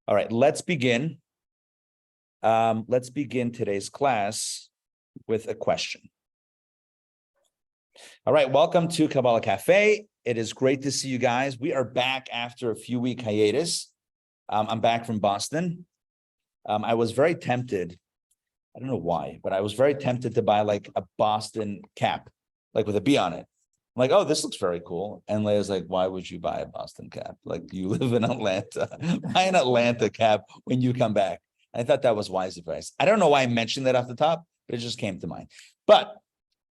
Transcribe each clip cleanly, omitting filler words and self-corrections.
All right, let's begin. Let's begin today's class with a question. All right, welcome to Kabbalah Café. It is great to see you guys. We are back after a few-week hiatus. I'm back from Boston. I was very tempted. I don't know why, but I was very tempted to buy like a Boston cap, like with a B on it. I'm like, oh, this looks very cool. And Leia's like, why would you buy a Boston cap? Like, you live in Atlanta. Buy an Atlanta cap when you come back. I thought that was wise advice. I don't know why I mentioned that off the top, but it just came to mind. But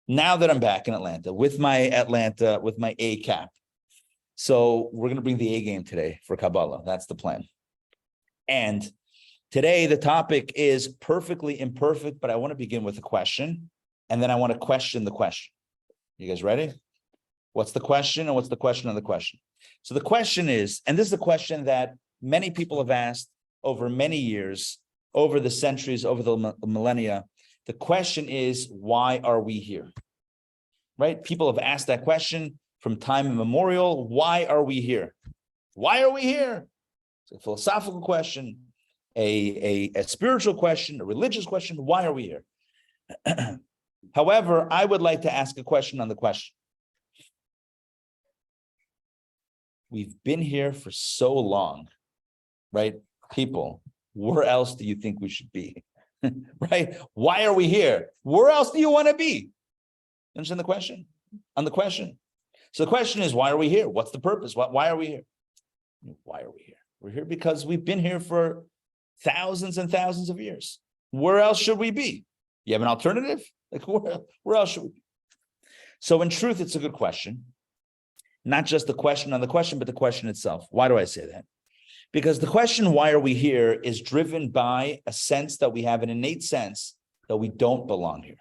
now that I'm back in Atlanta with my A cap, so we're going to bring the A game today for Kabbalah. That's the plan. And today the topic is perfectly imperfect, but I want to begin with a question, and then I want to question the question. You guys ready? What's the question, and what's the question of the question? So the question is, and this is a question that many people have asked over many years, over the centuries, over the millennia. The question is, why are we here? Right? People have asked that question from time immemorial. Why are we here? Why are we here? It's a philosophical question, a spiritual question, a religious question. Why are we here? However, I would like to ask a question on the question. We've been here for so long, right? People, where else do you think we should be? Right? Why are we here? Where else do you want to be? Understand the question? On the question. So the question is, why are we here? What's the purpose? Why are we here? Why are we here? We're here because we've been here for thousands and thousands of years. Where else should we be? You have an alternative? Like, where else should we be? So in truth, it's a good question. Not just the question on the question, but the question itself. Why do I say that? Because the question, why are we here, is driven by a sense that we have, an innate sense that we don't belong here.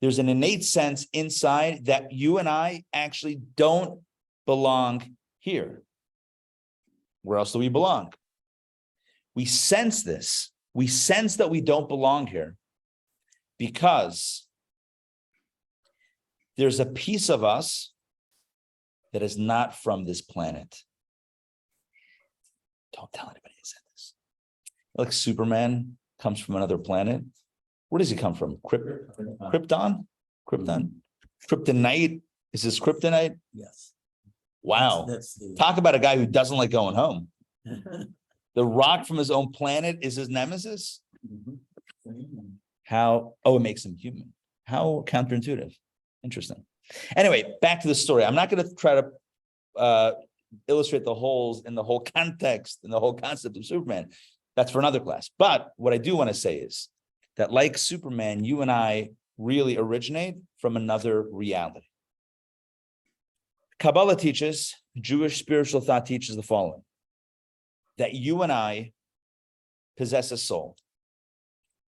There's an innate sense inside that you and I actually don't belong here. Where else do we belong? We sense this. We sense that we don't belong here because there's a piece of us that is not from this planet. Don't tell anybody I said this. Like Superman comes from another planet. Where does he come from? Krypton? Kryptonite? Is this kryptonite? Yes. Wow. Talk about a guy who doesn't like going home. The rock from his own planet is his nemesis? How? Oh, it makes him human. How counterintuitive. Interesting. Anyway, back to the story. I'm not going to try to illustrate the holes in the whole context and the whole concept of Superman. That's for another class. But what I do want to say is that, like Superman, you and I really originate from another reality. Kabbalah teaches, Jewish spiritual thought teaches the following: that you and I possess a soul.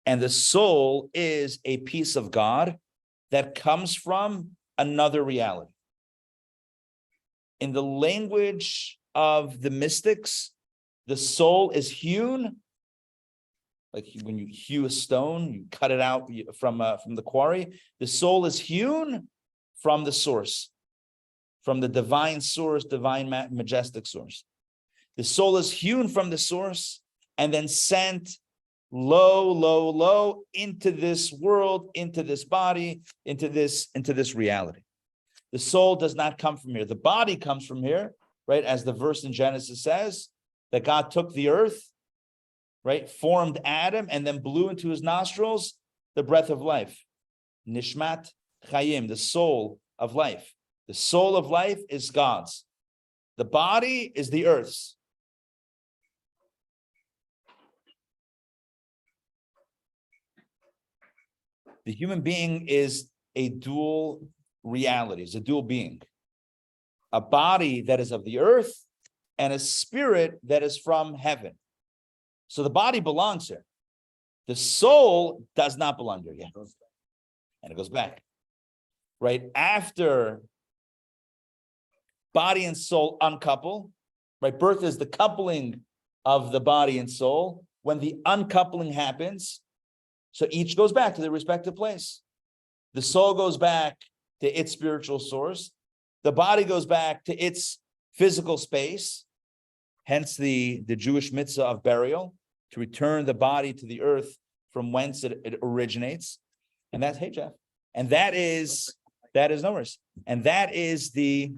And the soul is a piece of God that comes from another reality. In the language of the mystics, the soul is hewn, like when you hew a stone, you cut it out from the quarry. The soul is hewn from the source, from the divine source, divine majestic source. The soul is hewn from the source and then sent low into this world, into this body, into this reality. The soul does not come from here. The body comes from here, right? As the verse in Genesis says, that God took the earth, right? Formed Adam and then blew into his nostrils the breath of life. Nishmat Chayim, the soul of life. The soul of life is God's. The body is the earth's. The human being is a dual reality, is a dual being. A body that is of the earth and a spirit that is from heaven. So the body belongs here. The soul does not belong here yet. And it goes back. Right after body and soul uncouple, right? Birth is the coupling of the body and soul. When the uncoupling happens, so each goes back to their respective place. The soul goes back to its spiritual source. The body goes back to its physical space. hence the Jewish mitzvah of burial, to return the body to the earth from whence it originates. And that's, hey, Jeff. And that is no worries. And that is the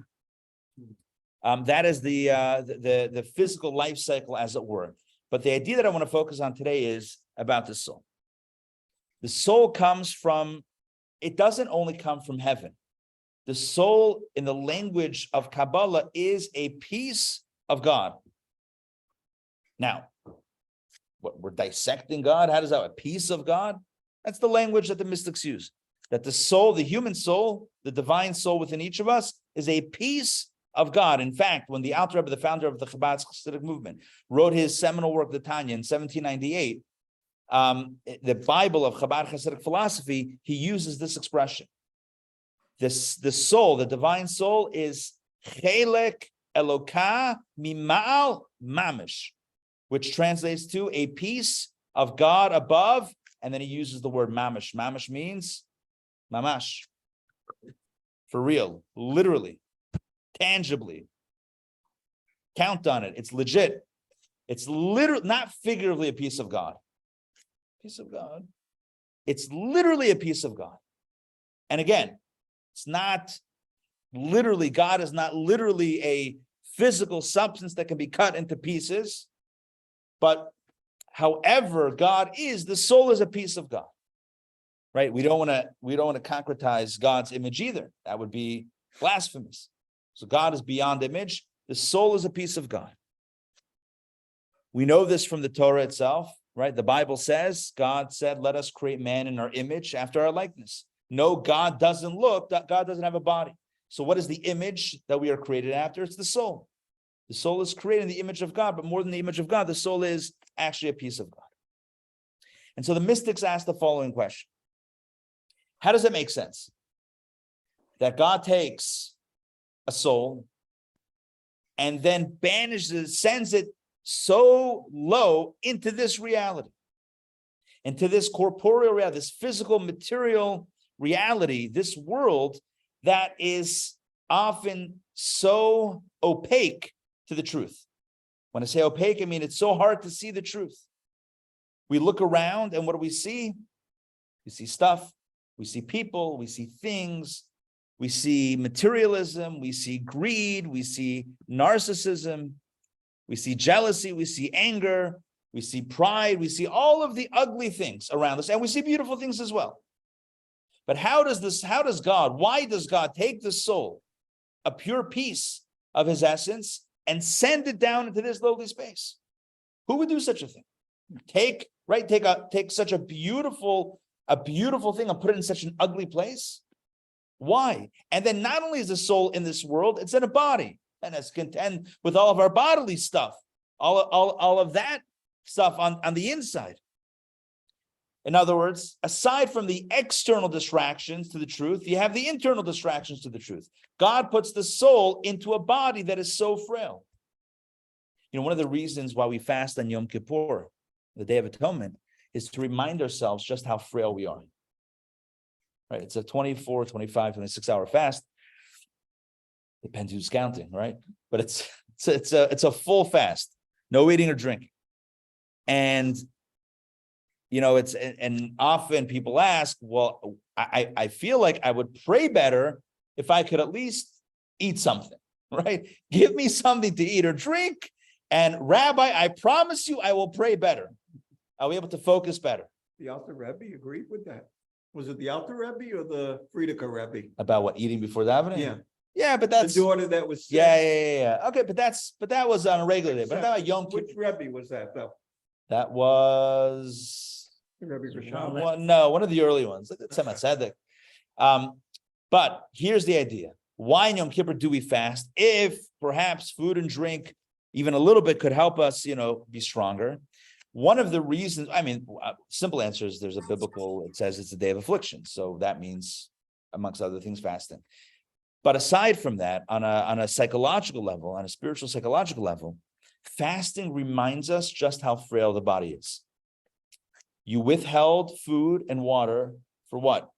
physical life cycle, as it were. But the idea that I want to focus on today is about the soul. The soul comes from, it doesn't only come from heaven. The soul, in the language of Kabbalah, is a piece of God. Now, what, we're dissecting God? How does that, a piece of God? That's the language that the mystics use. That the soul, the human soul, the divine soul within each of us, is a piece of God. In fact, when the Alter Rebbe, the founder of the Chabad Chassidic movement, wrote his seminal work, the Tanya, in 1798, the Bible of Chabad Chassidic philosophy, he uses this expression. The soul, the divine soul, is chelek Eloka mima'al mamish, which translates to a piece of God above, and then he uses the word mamish. Mamish means mamash, for real, literally, tangibly. Count on it. It's legit. It's literally, not figuratively, a piece of God. Piece of God. It's literally a piece of God. And again, it's not literally, God is not literally a physical substance that can be cut into pieces. But however God is, the soul is a piece of God. Right? We don't want to concretize God's image either. That would be blasphemous. So God is beyond image. The soul is a piece of God. We know this from the Torah itself, right? The Bible says, God said, let us create man in our image after our likeness. No, God doesn't look, God doesn't have a body. So what is the image that we are created after? It's the soul. The soul is created in the image of God, but more than the image of God, the soul is actually a piece of God. And so the mystics ask the following question. How does it make sense that God takes a soul and then banishes it, sends it so low into this reality, into this corporeal reality, this physical, material reality, this world that is often so opaque to the truth? When I say opaque, I mean it's so hard to see the truth. We look around and what do we see? We see stuff, we see people, we see things, we see materialism, we see greed, we see narcissism, we see jealousy, we see anger, we see pride, we see all of the ugly things around us, and we see beautiful things as well. But why does God take the soul, a pure piece of his essence, and send it down into this lowly space? Who would do such a thing? Take such a beautiful thing and put it in such an ugly place? Why? And then not only is the soul in this world, it's in a body, and it's contend with all of our bodily stuff, all of that stuff on the inside. In other words, aside from the external distractions to the truth, you have the internal distractions to the truth. God puts the soul into a body that is so frail. You know, one of the reasons why we fast on Yom Kippur, the Day of Atonement, is to remind ourselves just how frail we are. Right? It's a 24, 25, 26-hour fast. Depends who's counting, right? But it's a full fast, no eating or drinking. And you know, and often people ask, well, I feel like I would pray better if I could at least eat something, right? Give me something to eat or drink. And Rabbi, I promise you, I will pray better. I'll be able to focus better. The Alter Rebbe agreed with that. Was it the Alter Rebbe or the Frierdiker Rebbe? About what, eating before davening? Yeah. Yeah, but that's the daughter that was sick. Yeah. Okay, but that was on a regular day. But about Yom Kippur. Which Rebbe was that though? That was one of the early ones. It's Tzedek. But here's the idea. Why in Yom Kippur do we fast? If perhaps food and drink, even a little bit, could help us, be stronger. One of the reasons, simple answer is there's a biblical, it says it's a day of affliction. So that means, amongst other things, fasting. But aside from that, on a psychological level, on a spiritual psychological level, fasting reminds us just how frail the body is. You withheld food and water for what?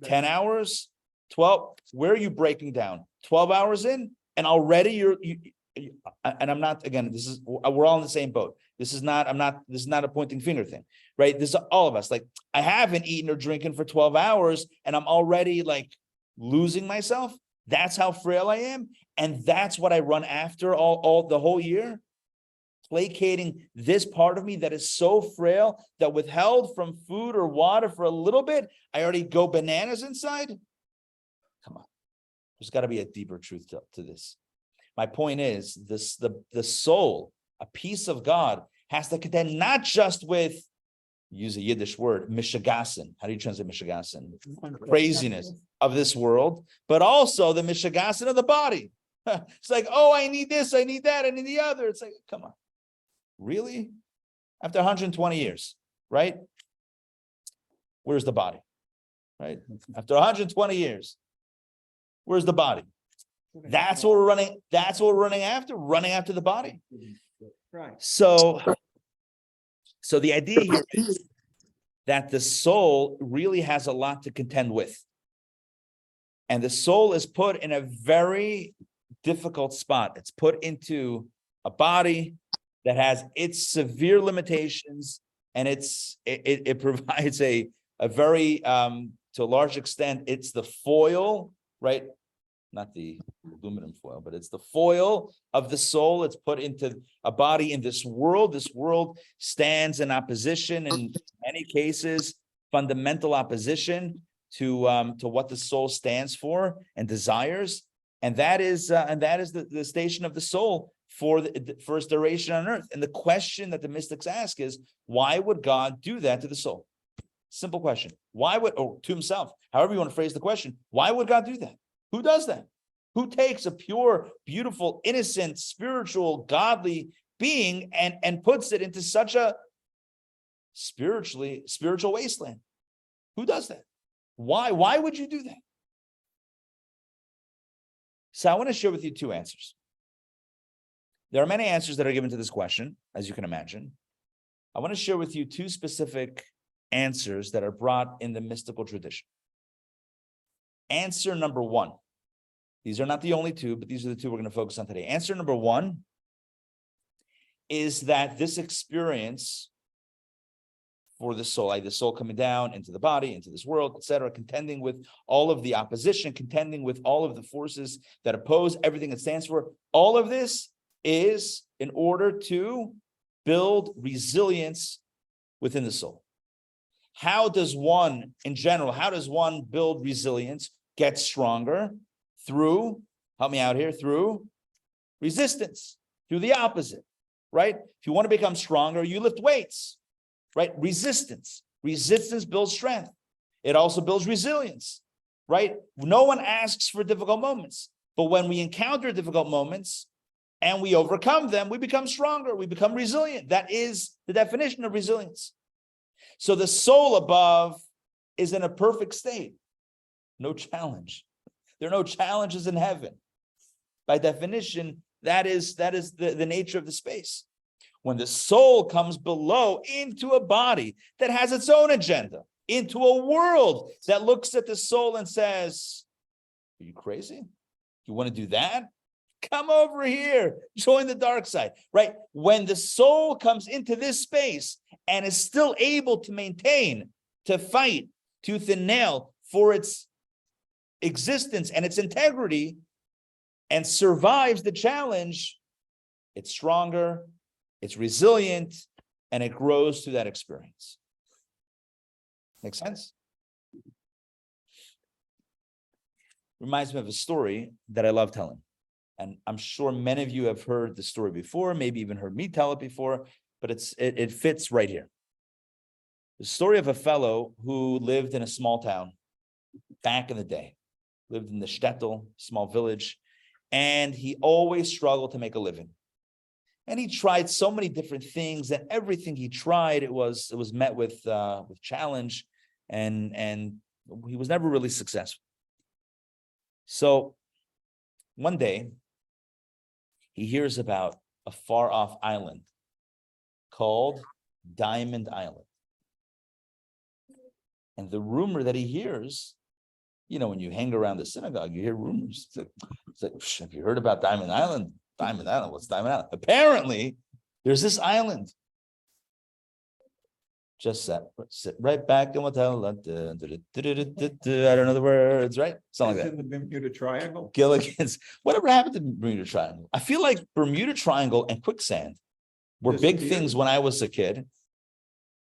10 hours? 12? Where are you breaking down? 12 hours in? And already and I'm not, again, we're all in the same boat. This is not a pointing finger thing, right? This is all of us. Like, I haven't eaten or drinking for 12 hours and I'm already like losing myself. That's how frail I am. And that's what I run after all the whole year. Placating this part of me that is so frail that withheld from food or water for a little bit, I already go bananas inside. Come on. There's got to be a deeper truth to this. My point is, the soul, a piece of God, has to contend not just with, use a Yiddish word, mishigasin. How do you translate mishigasin? Craziness of this world, but also the mishigasin of the body. It's like, oh, I need this, I need that, I need the other. It's like, come on. Really? After 120 years, right? Where's the body? Right? After 120 years, where's the body? That's what we're running. That's what we're running after the body. Right. So the idea here is that the soul really has a lot to contend with. And the soul is put in a very difficult spot. It's put into a body that has its severe limitations, and it provides a very to a large extent, it's the foil, right? Not the aluminum foil, but it's the foil of the soul. It's put into a body in this world. This world stands in opposition, in many cases, fundamental opposition to what the soul stands for and desires. And that is the station of the soul for its duration on earth. And the question that the mystics ask is, why would God do that to the soul? Simple question. Why would, or to himself, however you want to phrase the question, why would God do that? Who does that? Who takes a pure, beautiful, innocent, spiritual, godly being and puts it into such a spiritual wasteland? Who does that? Why? Why would you do that? So I want to share with you two answers. There are many answers that are given to this question, as you can imagine. I want to share with you two specific answers that are brought in the mystical tradition. Answer number one. These are not the only two, but these are the two we're going to focus on today. Answer number one is that this experience for the soul, like the soul coming down into the body, into this world, etc., contending with all of the opposition, contending with all of the forces that oppose everything it stands for, all of this is in order to build resilience within the soul. How does one, in general, how does one build resilience, get stronger? Through, help me out here, through resistance, through the opposite, right? If you want to become stronger, you lift weights, right? Resistance builds strength. It also builds resilience, right? No one asks for difficult moments, but when we encounter difficult moments and we overcome them, we become stronger, we become resilient. That is the definition of resilience. So the soul above is in a perfect state, no challenge. There are no challenges in heaven. By definition, that is the nature of the space. When the soul comes below into a body that has its own agenda, into a world that looks at the soul and says, are you crazy? You want to do that? Come over here, join the dark side, right? When the soul comes into this space and is still able to maintain, to fight tooth and nail for its existence and its integrity and survives the challenge, it's stronger, it's resilient, and it grows through that experience. Make sense? Reminds me of a story that I love telling. And I'm sure many of you have heard the story before, maybe even heard me tell it before, but it fits right here. The story of a fellow who lived in a small town back in the day. Lived in the shtetl, small village, and he always struggled to make a living. And he tried so many different things, and everything he tried, it was met with challenge, and he was never really successful. So one day, he hears about a far-off island called Diamond Island. And the rumor that he hears, you know, when you hang around the synagogue, you hear rumors. It's like, have you heard about Diamond Island? Diamond Island. What's Diamond Island? Apparently, there's this island. Just sit right back in hotel. I don't know the words, right? Something like that. In the Bermuda Triangle. Gilligan's. Whatever happened to Bermuda Triangle? I feel like Bermuda Triangle and quicksand were big things when I was a kid.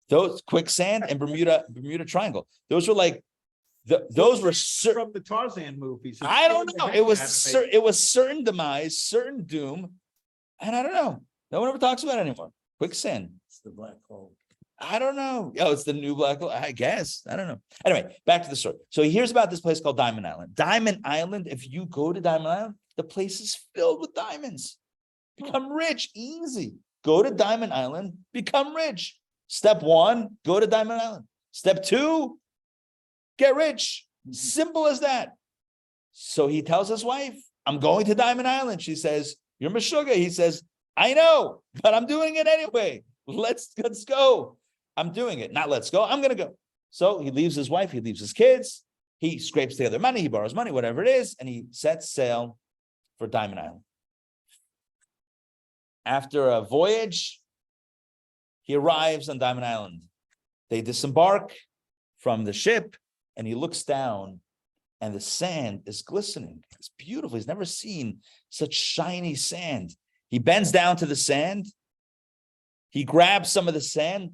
Those quicksand and Bermuda Triangle. Those were like those were from the Tarzan movies. I don't know. It was certain demise, certain doom, and I don't know. No one ever talks about it anymore. Quicksand. It's the black hole. I don't know. Oh, it's the new black hole. I guess. I don't know. Anyway, back to the story. So he hears about this place called Diamond Island. Diamond Island, if you go to Diamond Island, the place is filled with diamonds. Become rich, easy. Go to Diamond Island, become rich. Step 1, go to Diamond Island. Step 2, get rich. Simple as that. So he tells his wife, I'm going to Diamond Island. She says, you're Meshuggah. He says, I know, but I'm doing it anyway. Let's go. I'm doing it. Not let's go. I'm going to go. So he leaves his wife. He leaves his kids. He scrapes together money. He borrows money, whatever it is. And he sets sail for Diamond Island. After a voyage, he arrives on Diamond Island. They disembark from the ship and he looks down and the sand is glistening. It's beautiful. He's never seen such shiny sand. He bends down to the sand. He grabs some of the sand.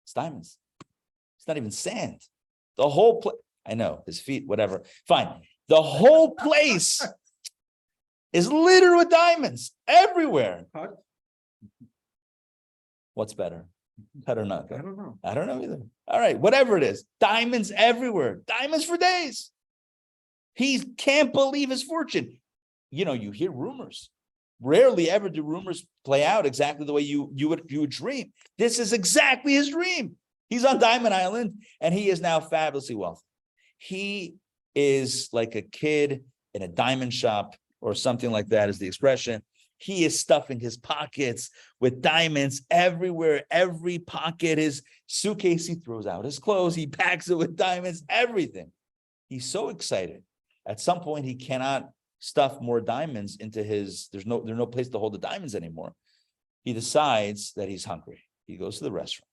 It's diamonds. It's not even sand. The whole place, I know, his feet, whatever. Fine. The whole place is littered with diamonds everywhere. Cut? What's better? Cut or not cut? I don't know. I don't know either. All right, whatever it is. Diamonds everywhere. Diamonds for days. He can't believe his fortune. You know, you hear rumors. Rarely ever do rumors play out exactly the way you would dream. This is exactly his dream. He's on Diamond Island and he is now fabulously wealthy. He is like a kid in a diamond shop or something like that is the expression. He is stuffing his pockets with diamonds everywhere. Every pocket, his suitcase, he throws out his clothes. He packs it with diamonds, everything. He's so excited. At some point, he cannot stuff more diamonds into his, there's no place to hold the diamonds anymore. He decides that he's hungry. He goes to the restaurant.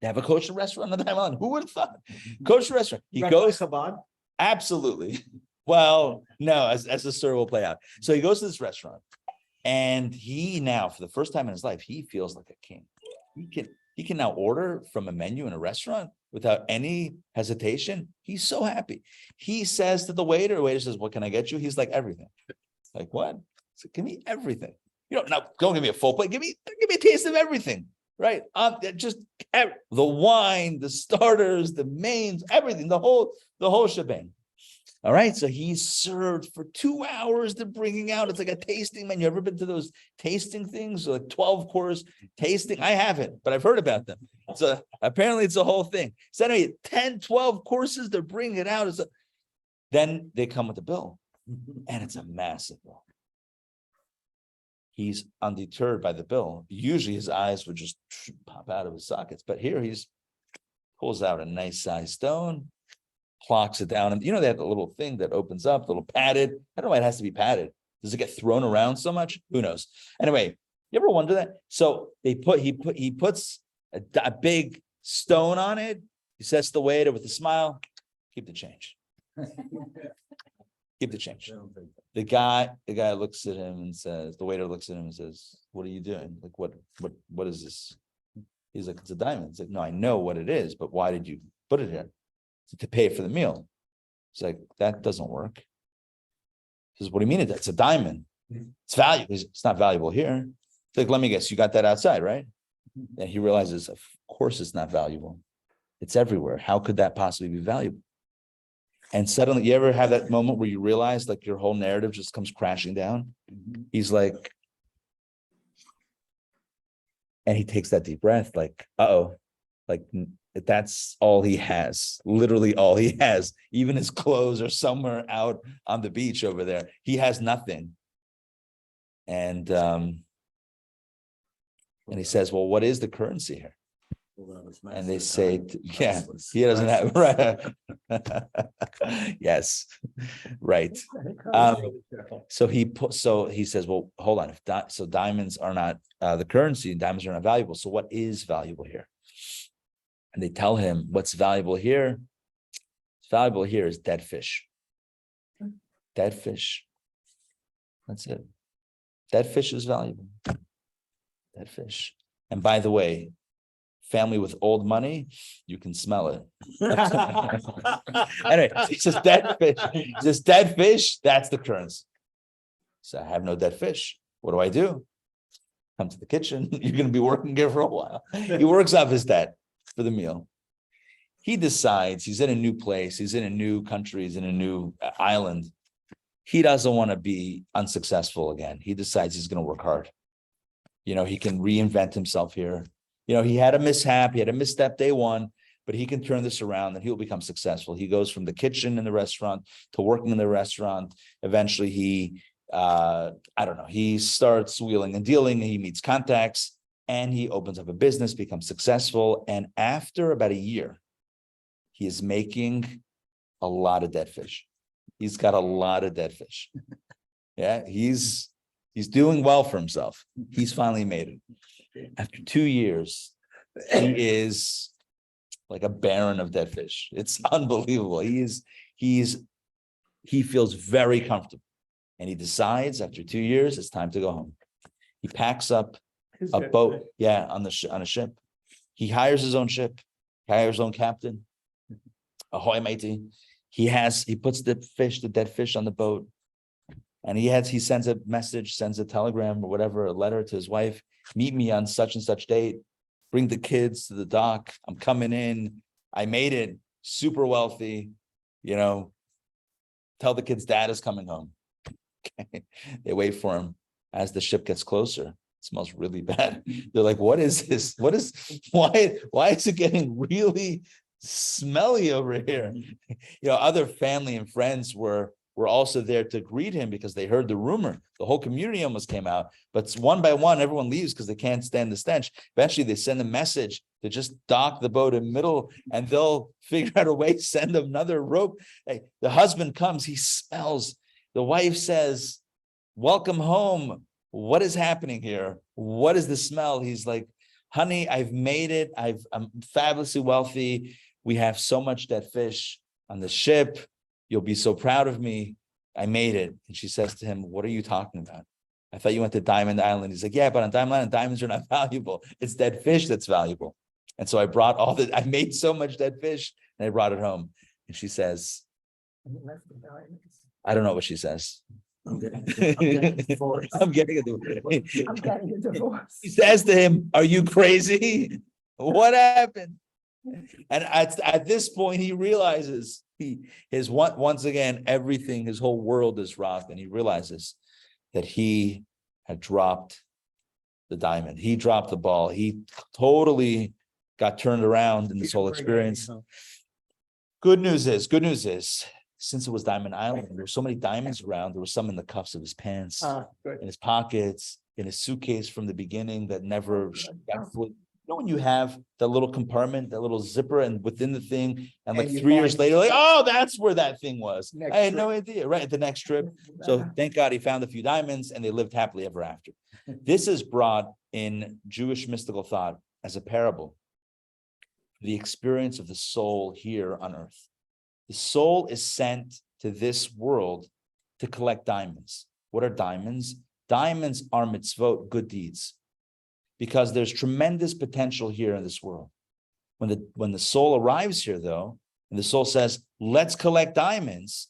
They have a kosher restaurant on the Diamond Island. Who would have thought? Kosher restaurant. He goes. Chabad? Absolutely. Well, no, as the story will play out. So he goes to this restaurant and he now, for the first time in his life, he feels like a king. He can now order from a menu in a restaurant without any hesitation. He's so happy. He says to the waiter says, what can I get you? He's like, everything. Like, what? So give me everything. You know, now don't give me a full plate. Give me a taste of everything. Right. Just the wine, the starters, the mains, everything, the whole shebang. All right. So he's served for 2 hours. They're bringing out, it's like a tasting menu. You ever been to those tasting things? Like 12 course tasting? I haven't, but I've heard about them. Apparently it's a whole thing. So anyway, 10, 12 courses, they're bringing it out. Then they come with the bill and it's a massive bill. He's undeterred by the bill. Usually his eyes would just pop out of his sockets. But here he's pulls out a nice sized stone, clocks it down. And you know, they have the little thing that opens up, little padded. I don't know why it has to be padded. Does it get thrown around so much? Who knows? Anyway, you ever wonder that? So he puts a big stone on it. He says to the waiter with a smile, keep the change. Keep the change. The guy looks at him and says, the waiter looks at him and says, what are you doing? Like, what is this? He's like, it's a diamond. He's like, no, I know what it is, but why did you put it here? To pay for the meal. He's like, that doesn't work. He says, what do you mean? It's a diamond. It's valuable. It's not valuable here. He's like, let me guess, you got that outside, right? And he realizes, of course it's not valuable. It's everywhere. How could that possibly be valuable? And suddenly, you ever have that moment where you realize like your whole narrative just comes crashing down? He's like, and he takes that deep breath, like, uh-oh, like that's all he has, literally all he has. Even his clothes are somewhere out on the beach over there. He has nothing. And he says, well, what is the currency here? And they say, yeah, he doesn't have, right. Yes, right. So he says, well, hold on. So diamonds are not the currency, diamonds are not valuable. So what is valuable here? And they tell him what's valuable here. What's valuable here is dead fish. Dead fish. That's it. Dead fish is valuable. Dead fish. And by the way, family with old money, you can smell it. Anyway, it's just dead fish. This dead fish, that's the currency. So I have no dead fish. What do I do? Come to the kitchen. You're going to be working here for a while. He works off his debt for the meal. He decides he's in a new place. He's in a new country. He's in a new island. He doesn't want to be unsuccessful again. He decides he's going to work hard. He can reinvent himself here. He had a mishap. He had a misstep day one, but he can turn this around and he'll become successful. He goes from the kitchen in the restaurant to working in the restaurant. Eventually he starts wheeling and dealing. He meets contacts and he opens up a business, becomes successful. And after about a year, he is making a lot of dead fish. He's got a lot of dead fish. Yeah, he's doing well for himself. He's finally made it. After 2 years, he is like a baron of dead fish. It's unbelievable. He feels very comfortable. And he decides after 2 years, it's time to go home. He packs up a boat, on a ship. He hires his own ship, hires his own captain. Ahoy, matey. He puts the dead fish on the boat. And he sends a message, sends a telegram or whatever, a letter to his wife. Meet me on such and such date. Bring the kids to the dock. I'm coming in. I made it. Super wealthy. Tell the kids dad is coming home. Okay. They wait for him. As the ship gets closer, it smells really bad. They're like, what is this? Why is it getting really smelly over here? Other family and friends were also there to greet him because they heard the rumor. The whole community almost came out, but one by one, everyone leaves because they can't stand the stench. Eventually, they send a message to just dock the boat in the middle, and they'll figure out a way to send another rope. Hey, the husband comes, he smells. The wife says, welcome home. What is happening here? What is the smell? He's like, honey, I've made it. I'm fabulously wealthy. We have so much dead fish on the ship. You'll be so proud of me. I made it. And she says to him, what are you talking about? I thought you went to Diamond Island. He's like, yeah, but on Diamond Island, diamonds are not valuable. It's dead fish that's valuable. And so I made so much dead fish and I brought it home. And she says, I don't know what she says. I'm getting a divorce. I'm getting a divorce. He says to him, are you crazy? What happened? And at this point, he realizes once again, everything, his whole world is rocked, and he realizes that he had dropped the diamond. He dropped the ball. He totally got turned around in this whole experience. Good news is, since it was Diamond Island, there were so many diamonds around, there were some in the cuffs of his pants, in his pockets, in his suitcase from the beginning that never got fully. When you have that little compartment, that little zipper, and within the thing, and like 3 years later, like, oh, that's where that thing was. I had no idea, right? At the next trip. So thank God he found a few diamonds and they lived happily ever after. This is brought in Jewish mystical thought as a parable. The experience of the soul here on earth. The soul is sent to this world to collect diamonds. What are diamonds? Diamonds are mitzvot, good deeds. Because there's tremendous potential here in this world. When the soul arrives here, though, and the soul says, let's collect diamonds,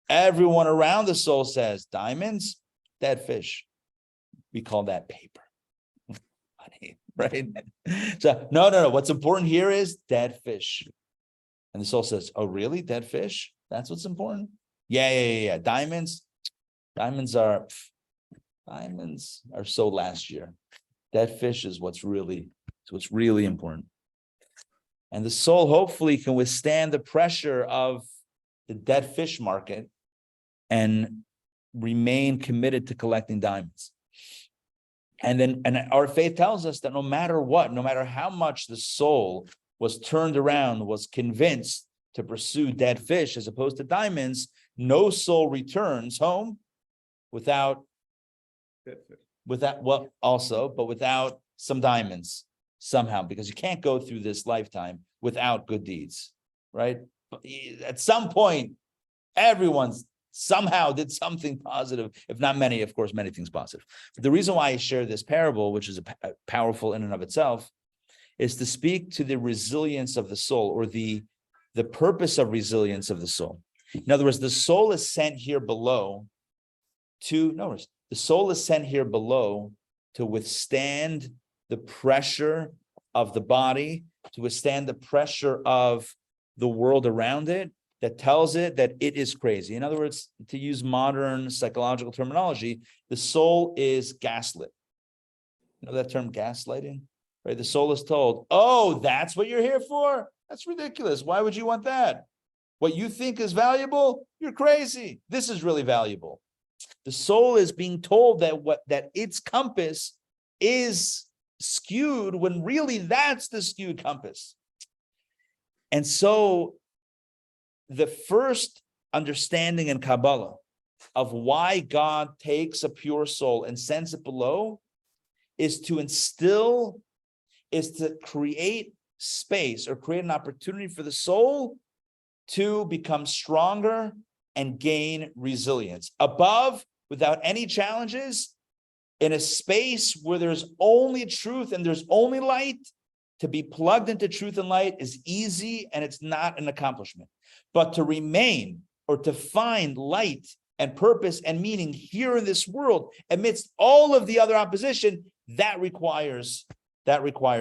everyone around the soul says, diamonds, dead fish. We call that paper. Right? So, no. What's important here is dead fish. And the soul says, oh, really? Dead fish? That's what's important? Yeah. Diamonds are so last year. Dead fish is what's really important. And the soul hopefully can withstand the pressure of the dead fish market and remain committed to collecting diamonds. And our faith tells us that no matter what, no matter how much the soul was turned around, was convinced to pursue dead fish as opposed to diamonds, no soul returns home without some diamonds somehow, because you can't go through this lifetime without good deeds, right? At some point, everyone's somehow did something positive, if not many, of course, many things positive. But the reason why I share this parable, which is powerful in and of itself, is to speak to the resilience of the soul, or the purpose of resilience of the soul. In other words, the soul is sent here below to withstand the pressure of the body, to withstand the pressure of the world around it that tells it that it is crazy. In other words, to use modern psychological terminology, the soul is gaslit. You know that term, gaslighting? Right? The soul is told, oh, that's what you're here for? That's ridiculous. Why would you want that? What you think is valuable? You're crazy. This is really valuable. The soul is being told that its compass is skewed, when really that's the skewed compass. And so the first understanding in Kabbalah of why God takes a pure soul and sends it below is to create space, or create an opportunity for the soul to become stronger and gain resilience above, without any challenges, in a space where there's only truth and there's only light. To be plugged into truth and light is easy, and it's not an accomplishment. But to remain, or to find light and purpose and meaning here in this world amidst all of the other opposition, that requires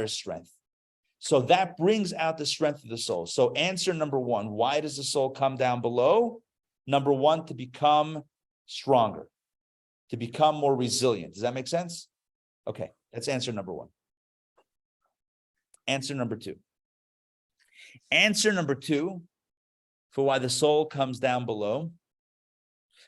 strength. So that brings out the strength of the soul. So answer number one, why does the soul come down below? Number one, to become stronger, to become more resilient. Does that make sense? Okay, that's answer number one. Answer number two. Answer number two for why the soul comes down below.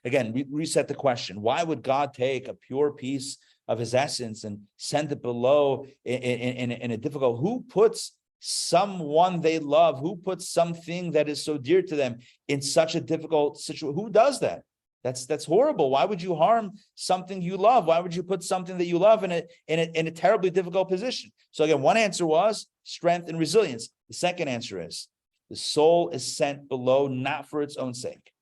Again, reset the question. Why would God take a pure piece of his essence and send it below in a difficult? Who puts someone they love, who puts something that is so dear to them in such a difficult situation? Who does that? That's horrible. Why would you harm something you love? Why would you put something that you love in a terribly difficult position? So again, one answer was strength and resilience. The second answer is the soul is sent below not for its own sake,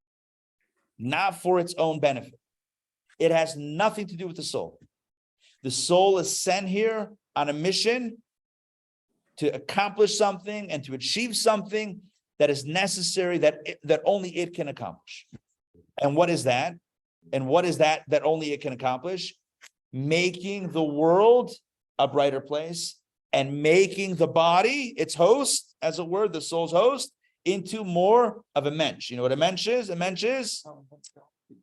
not for its own benefit. It has nothing to do with the soul. The soul is sent here on a mission to accomplish something and to achieve something that is necessary, that only it can accomplish. And what is that? And what is that only it can accomplish? Making the world a brighter place, and making the body, its host, as a word, the soul's host, into more of a mensch. You know what a mensch is? A mensch is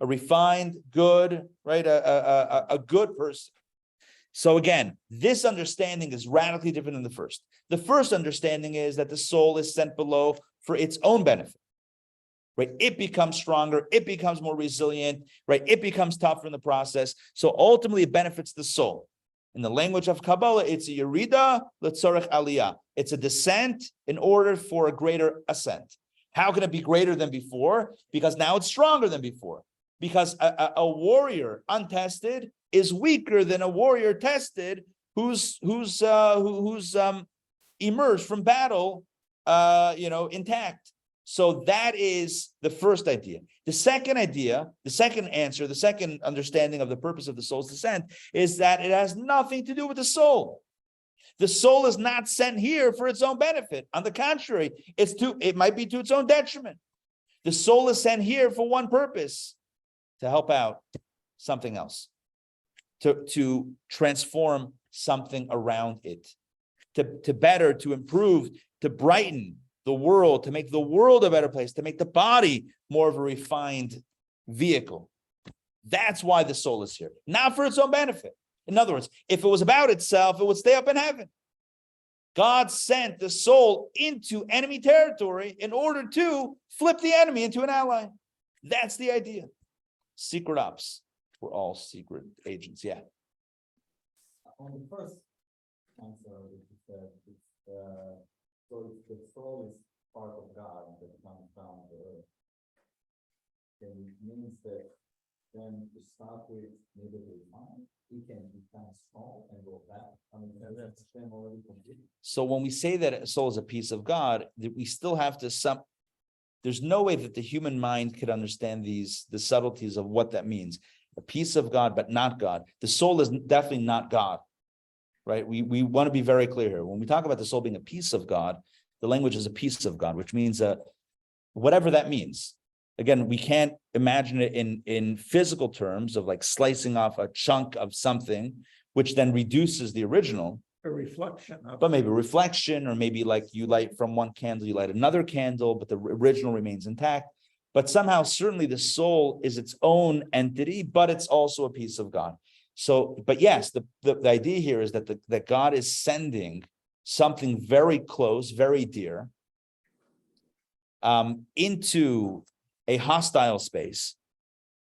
a refined, good, right? A good person. So again, this understanding is radically different than the first. The first understanding is that the soul is sent below for its own benefit. Right? It becomes stronger, it becomes more resilient, right? It becomes tougher in the process. So ultimately it benefits the soul. In the language of Kabbalah, it's a yerida letzorech aliyah. It's a descent in order for a greater ascent. How can it be greater than before? Because now it's stronger than before. Because a warrior untested is weaker than a warrior tested who's emerged from battle intact. So that is the first idea. The second idea, the second answer, the second understanding of the purpose of the soul's descent is that it has nothing to do with the soul. The soul is not sent here for its own benefit. On the contrary, it might be to its own detriment. The soul is sent here for one purpose, to help out something else, to transform something around it, to better, to improve, to brighten the world, to make the world a better place, to make the body more of a refined vehicle. That's why the soul is here, not for its own benefit. In other words, if it was about itself, it would stay up in heaven. God sent the soul into enemy territory in order to flip the enemy into an ally. That's the idea. Secret ops. We're all secret agents, yeah. on the first answer, which you said, so if the soul is part of God that comes down to earth, then it means that then to start with, maybe redefine, he can become small and go back. I mean, that's already complete. So when we say that a soul is a piece of God, that we still have to there's no way that the human mind could understand the subtleties of what that means. A piece of God, but not God. The soul is definitely not God, right? We want to be very clear here. When we talk about the soul being a piece of God, the language is a piece of God, which means whatever that means. Again, we can't imagine it in physical terms of like slicing off a chunk of something, which then reduces the original. A reflection of. But maybe reflection, or maybe like you light from one candle, you light another candle, but the original remains intact. But somehow, certainly the soul is its own entity, but it's also a piece of God. So, but yes, the idea here is that God is sending something very close, very dear, into a hostile space.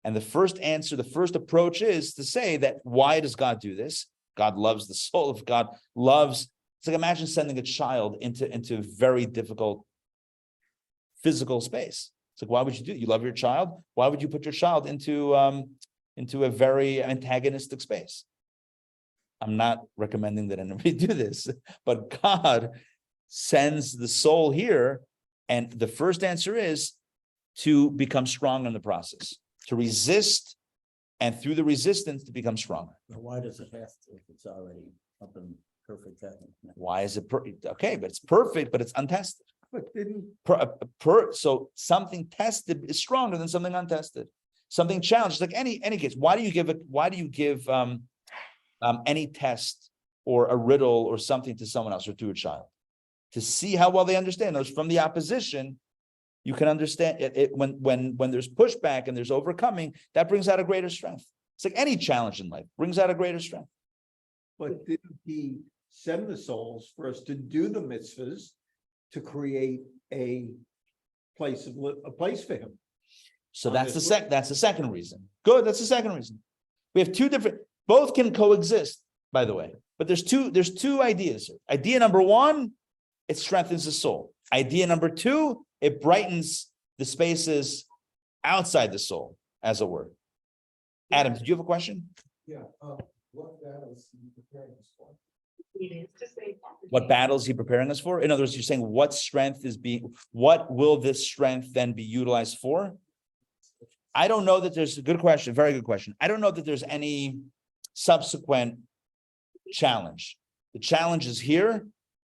And the first approach is to say that why does God do this? God loves the soul of God, it's like imagine sending a child into very difficult physical space. It's like, why would you do it? You love your child. Why would you put your child into a very antagonistic space? I'm not recommending that anybody do this, but God sends the soul here. And the first answer is to become strong in the process, to resist, and through the resistance to become stronger. But why does it have to if it's already up in perfect heaven? Why is it okay? But it's perfect, but it's untested. But didn't, So something tested is stronger than something untested. Something challenged, like any case. Why do you give any test or a riddle or something to someone else or to a child? To see how well they understand those from the opposition. You can understand it when there's pushback and there's overcoming, that brings out a greater strength. It's like any challenge in life brings out a greater strength. but didn't he send the souls for us to do the mitzvahs to create a place for him? So that's the second reason. Good, that's the second reason. We have two different, both can coexist, by the way. But there's two ideas here. Idea number one, it strengthens the soul. Idea number two, it brightens the spaces outside the soul, as it were. Adam, did you have a question? Yeah, what battles are you preparing us for? What battles is he preparing us for? In other words, you're saying what will this strength then be utilized for? I don't know that there's a good question, very good question. I don't know that there's any subsequent challenge. The challenge is here.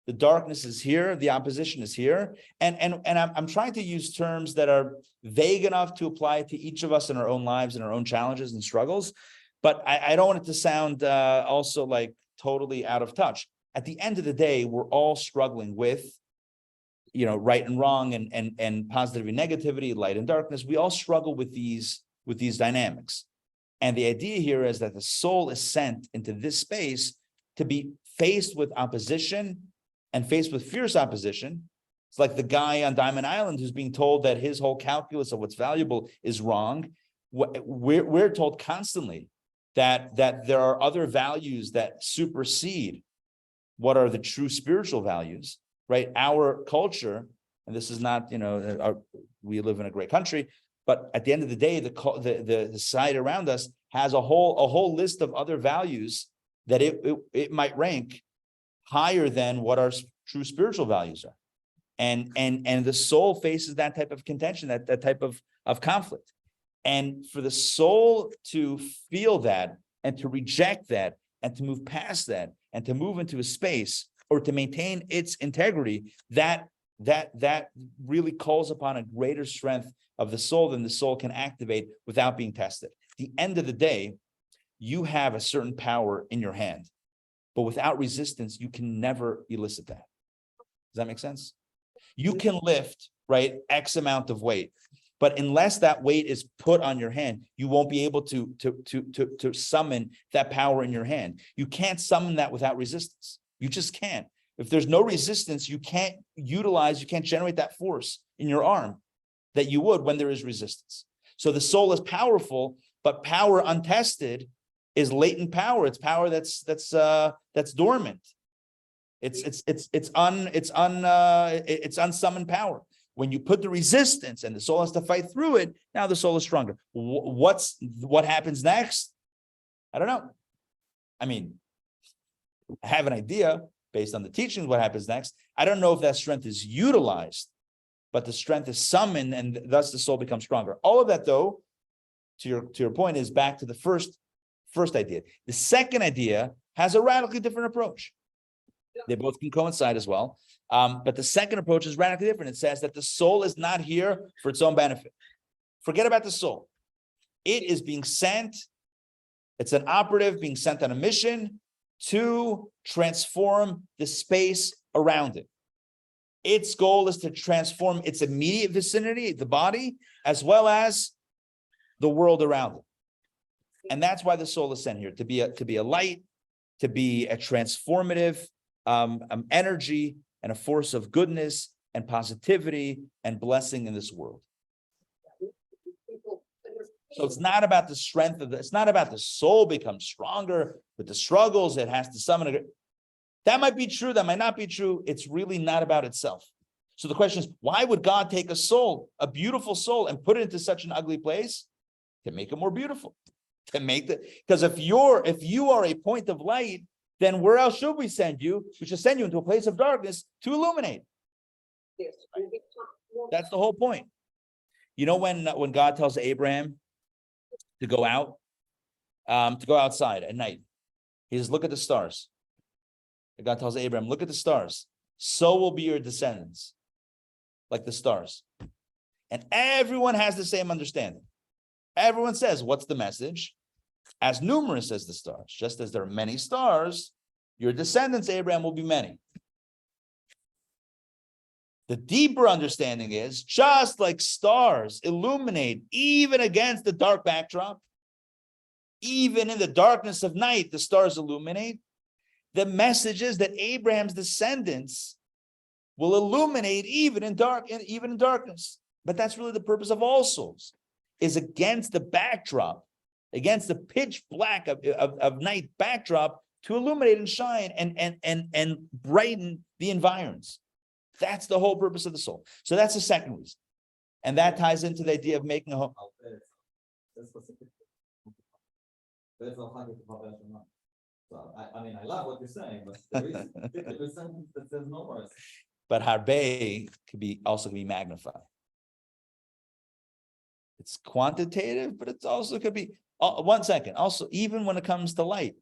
The darkness is here, the opposition is here, and I'm trying to use terms that are vague enough to apply to each of us in our own lives and our own challenges and struggles, but I don't want it to sound also like totally out of touch. At the end of the day, we're all struggling with, right and wrong and positivity and negativity, light and darkness. We all struggle with these dynamics, and the idea here is that the soul is sent into this space to be faced with opposition. And faced with fierce opposition. It's like the guy on Diamond Island who's being told that his whole calculus of what's valuable is wrong. We're told constantly that there are other values that supersede what are the true spiritual values, right? Our culture, and this is not, we live in a great country, but at the end of the day, the society around us has a whole list of other values that it might rank higher than what our true spiritual values are. And the soul faces that type of contention, that type of conflict. And for the soul to feel that and to reject that and to move past that and to move into a space or to maintain its integrity, that really calls upon a greater strength of the soul than the soul can activate without being tested. At the end of the day, you have a certain power in your hand. But without resistance, you can never elicit that. Does that make sense? You can lift, right, X amount of weight, but unless that weight is put on your hand, you won't be able to summon that power in your hand. You can't summon that without resistance. You just can't. If there's no resistance, you can't generate that force in your arm that you would when there is resistance. So the soul is powerful, but power untested is latent power. It's power that's dormant. It's unsummoned power. When you put the resistance and the soul has to fight through it, now the soul is stronger. What happens next? I don't know. I mean, I have an idea based on the teachings what happens next. I don't know if that strength is utilized, but the strength is summoned, and thus the soul becomes stronger. All of that, though, to your point, is back to the first idea. The second idea has a radically different approach. They both can coincide as well. But the second approach is radically different. It says that the soul is not here for its own benefit. Forget about the soul. It is being sent. It's an operative being sent on a mission to transform the space around it. Its goal is to transform its immediate vicinity, the body, as well as the world around it. And that's why the soul is sent here, to be a light, to be a transformative energy and a force of goodness and positivity and blessing in this world. So it's not about the strength of it's not about the soul becomes stronger with the struggles it has to summon. That might be true, that might not be true. It's really not about itself. So the question is, why would God take a soul, a beautiful soul, and put it into such an ugly place? To make it more beautiful. Because if you are a point of light, then where else should we send you? We should send you into a place of darkness to illuminate. That's the whole point. You know, when God tells Abraham to go out, to go outside at night, he says, look at the stars. And God tells Abraham, look at the stars. So will be your descendants, like the stars. And everyone has the same understanding. Everyone says, what's the message? As numerous as the stars, just as there are many stars, your descendants, Abraham, will be many. The deeper understanding is, just like stars illuminate even against the dark backdrop, even in the darkness of night, the stars illuminate. The message is that Abraham's descendants will illuminate even in darkness. But that's really the purpose of all souls, is against the backdrop, against the pitch black of night backdrop, to illuminate and shine and brighten the environs. That's the whole purpose of the soul. So that's the second reason. And that ties into the idea of making a home. So I mean, I love what you're saying, but there is 50% that says no mercy. But harbe could be magnified. It's quantitative, but it's also could be, 1 second. Also, even when it comes to light,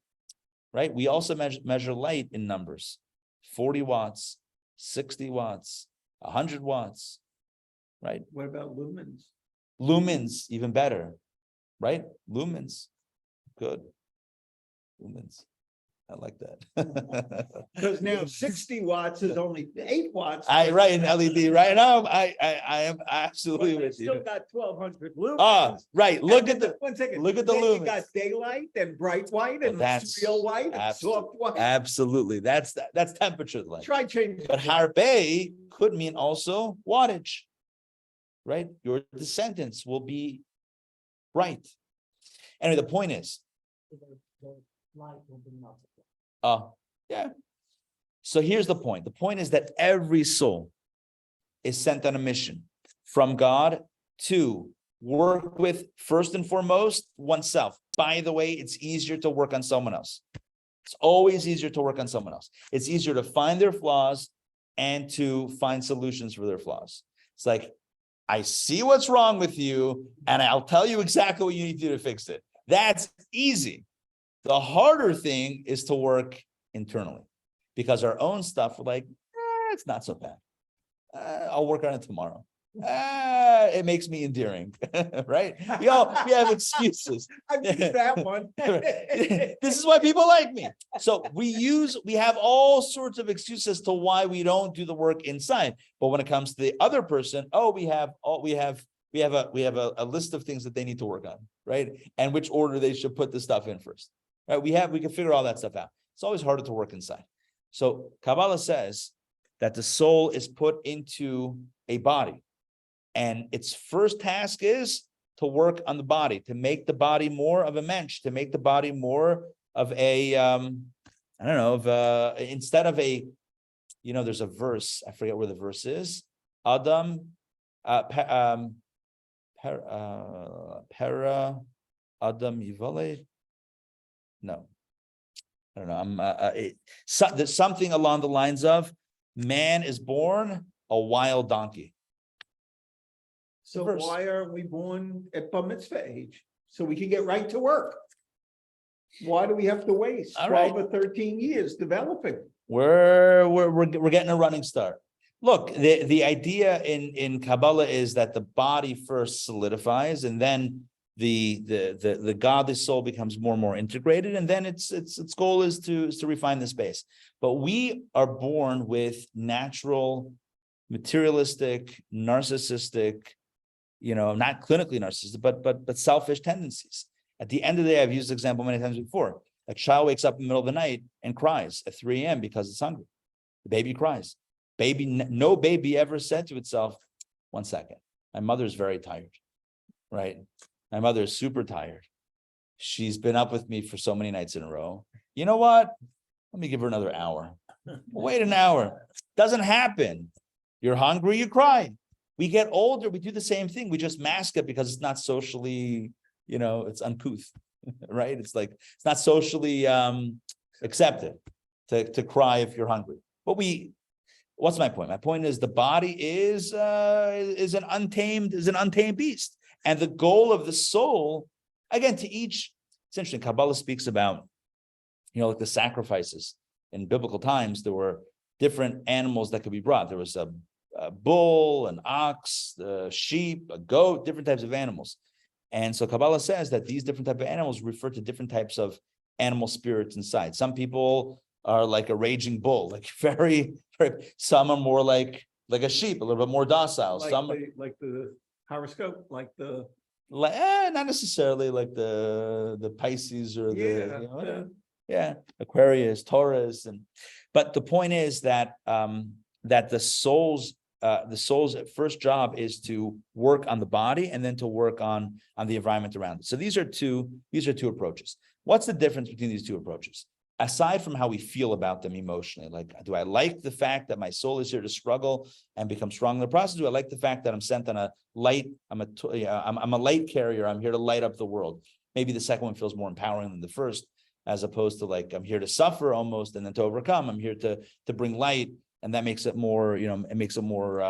right? We also measure light in numbers, 40 watts, 60 watts, 100 watts, right? What about lumens? Lumens, even better, right? Lumens, good. Lumens. I like that. Because now 60 watts is only 8 watts. Right, in LED, right? No, I am absolutely with you. Still got 1200 lumens. Right. Look at the 1 second. look at the Then lumens. you got daylight and bright white and That's real white and soft white. Absolutely. That's temperature light. Try changing. But harbe could mean also wattage, right? Your descendants will be bright. Anyway, the point is, yeah. So here's the point. The point is that every soul is sent on a mission from God to work with, first and foremost, oneself. By the way, it's easier to work on someone else. It's always easier to work on someone else. It's easier to find their flaws and to find solutions for their flaws. It's like, I see what's wrong with you, and I'll tell you exactly what you need to do to fix it. That's easy. The harder thing is to work internally, because our own stuff, we're like, it's not so bad. I'll work on it tomorrow. It makes me endearing, right? We have excuses. I missed that one. This is why people like me. So we have all sorts of excuses to why we don't do the work inside. But when it comes to the other person, we have a list of things that they need to work on, right? And which order they should put the stuff in first. Right? We can figure all that stuff out. It's always harder to work inside. So Kabbalah says that the soul is put into a body, and its first task is to work on the body, to make the body more of a mensch, to make the body more of a, instead of a, there's a verse, I forget where the verse is. Adam, Adam Yivale. No, I don't know. There's something along the lines of man is born a wild donkey. So Verse. why are we born at bar mitzvah age? So we can get right to work. Why do we have to waste All 12 right. or 13 years developing? We're getting a running start. Look, the idea in Kabbalah is that the body first solidifies, and then the godly soul becomes more and more integrated, and then its goal is to refine the space. But we are born with natural, materialistic, narcissistic, not clinically narcissistic, but selfish tendencies. At the end of the day, I've used this example many times before. A child wakes up in the middle of the night and cries at 3 a.m. because it's hungry. The baby cries. No baby ever said to itself, 1 second, my mother's very tired, right? My mother is super tired. She's been up with me for so many nights in a row. You know what? Let me give her another hour. Wait an hour. Doesn't happen. You're hungry, you cry. We get older, we do the same thing. We just mask it because it's not socially, it's uncouth, right? It's like, it's not socially accepted to cry if you're hungry. But what's my point? My point is the body is an untamed beast. And the goal of the soul, again, to each, it's interesting, Kabbalah speaks about, like the sacrifices. In biblical times, there were different animals that could be brought. There was a bull, an ox, a sheep, a goat, different types of animals. And so Kabbalah says that these different types of animals refer to different types of animal spirits inside. Some people are like a raging bull, like very, very, some are more like a sheep, a little bit more docile. Like the horoscope, Not necessarily like the Pisces or Aquarius, Taurus, but the point is that the soul's first job is to work on the body and then to work on the environment around it. So these are two approaches. What's the difference between these two approaches? Aside from how we feel about them emotionally, like, do I like the fact that my soul is here to struggle and become strong in the process? Do I like the fact that I'm sent on a light? I'm a light carrier. I'm here to light up the world. Maybe the second one feels more empowering than the first, as opposed to like, I'm here to suffer almost and then to overcome. I'm here to bring light. And that makes it more, it makes it more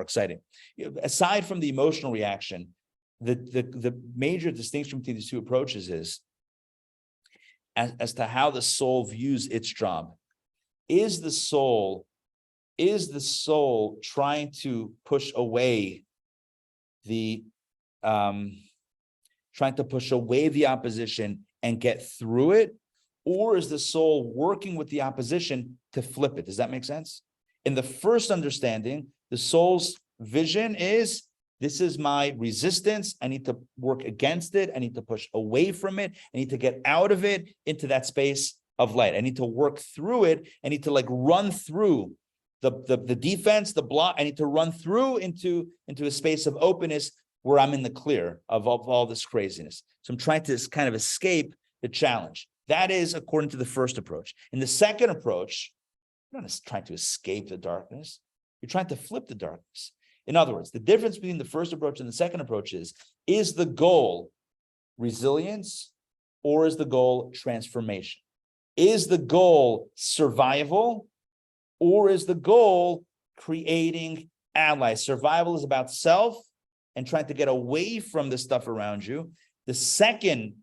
exciting. Aside from the emotional reaction, the major distinction between these two approaches is as to how the soul views its job. Is the soul trying to push away the opposition and get through it? Or is the soul working with the opposition to flip it? Does that make sense? In the first understanding, the soul's vision is, this is my resistance. I need to work against it. I need to push away from it. I need to get out of it into that space of light. I need to work through it. I need to run through the defense, the block. I need to run through into a space of openness where I'm in the clear of all this craziness. So I'm trying to kind of escape the challenge. That is according to the first approach. In the second approach, you're not trying to escape the darkness. You're trying to flip the darkness. In other words, the difference between the first approach and the second approach is the goal resilience or is the goal transformation? Is the goal survival or is the goal creating allies? Survival is about self and trying to get away from the stuff around you. The second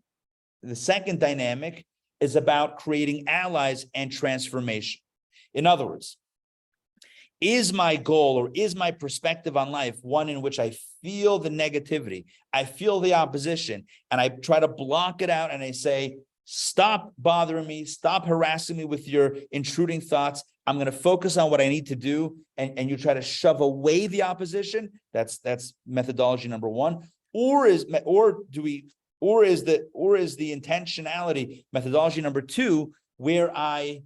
dynamic is about creating allies and transformation. In other words, is my goal or is my perspective on life one in which I feel the negativity, I feel the opposition, and I try to block it out and I say, stop bothering me, stop harassing me with your intruding thoughts. I'm going to focus on what I need to do, and you try to shove away the opposition. That's methodology number one. Or is the intentionality methodology number two, where I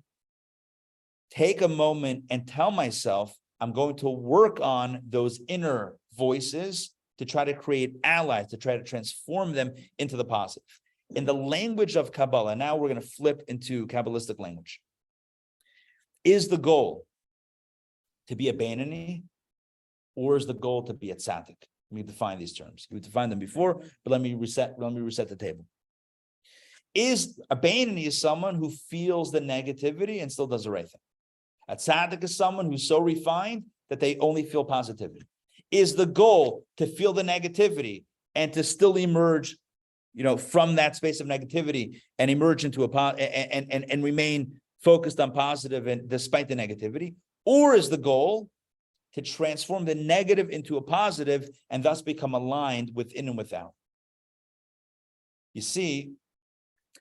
take a moment and tell myself I'm going to work on those inner voices to try to create allies, to try to transform them into the positive. In the language of Kabbalah, now we're going to flip into Kabbalistic language. Is the goal to be a Beinoni, or is the goal to be a tzaddik? Let me define these terms. We defined them before, but let me reset the table. Is a Beinoni is someone who feels the negativity and still does the right thing. A tzaddik is someone who's so refined that they only feel positivity. Is the goal to feel the negativity and to still emerge, from that space of negativity and emerge into and remain focused on positive and despite the negativity? Or is the goal to transform the negative into a positive and thus become aligned within and without? You see,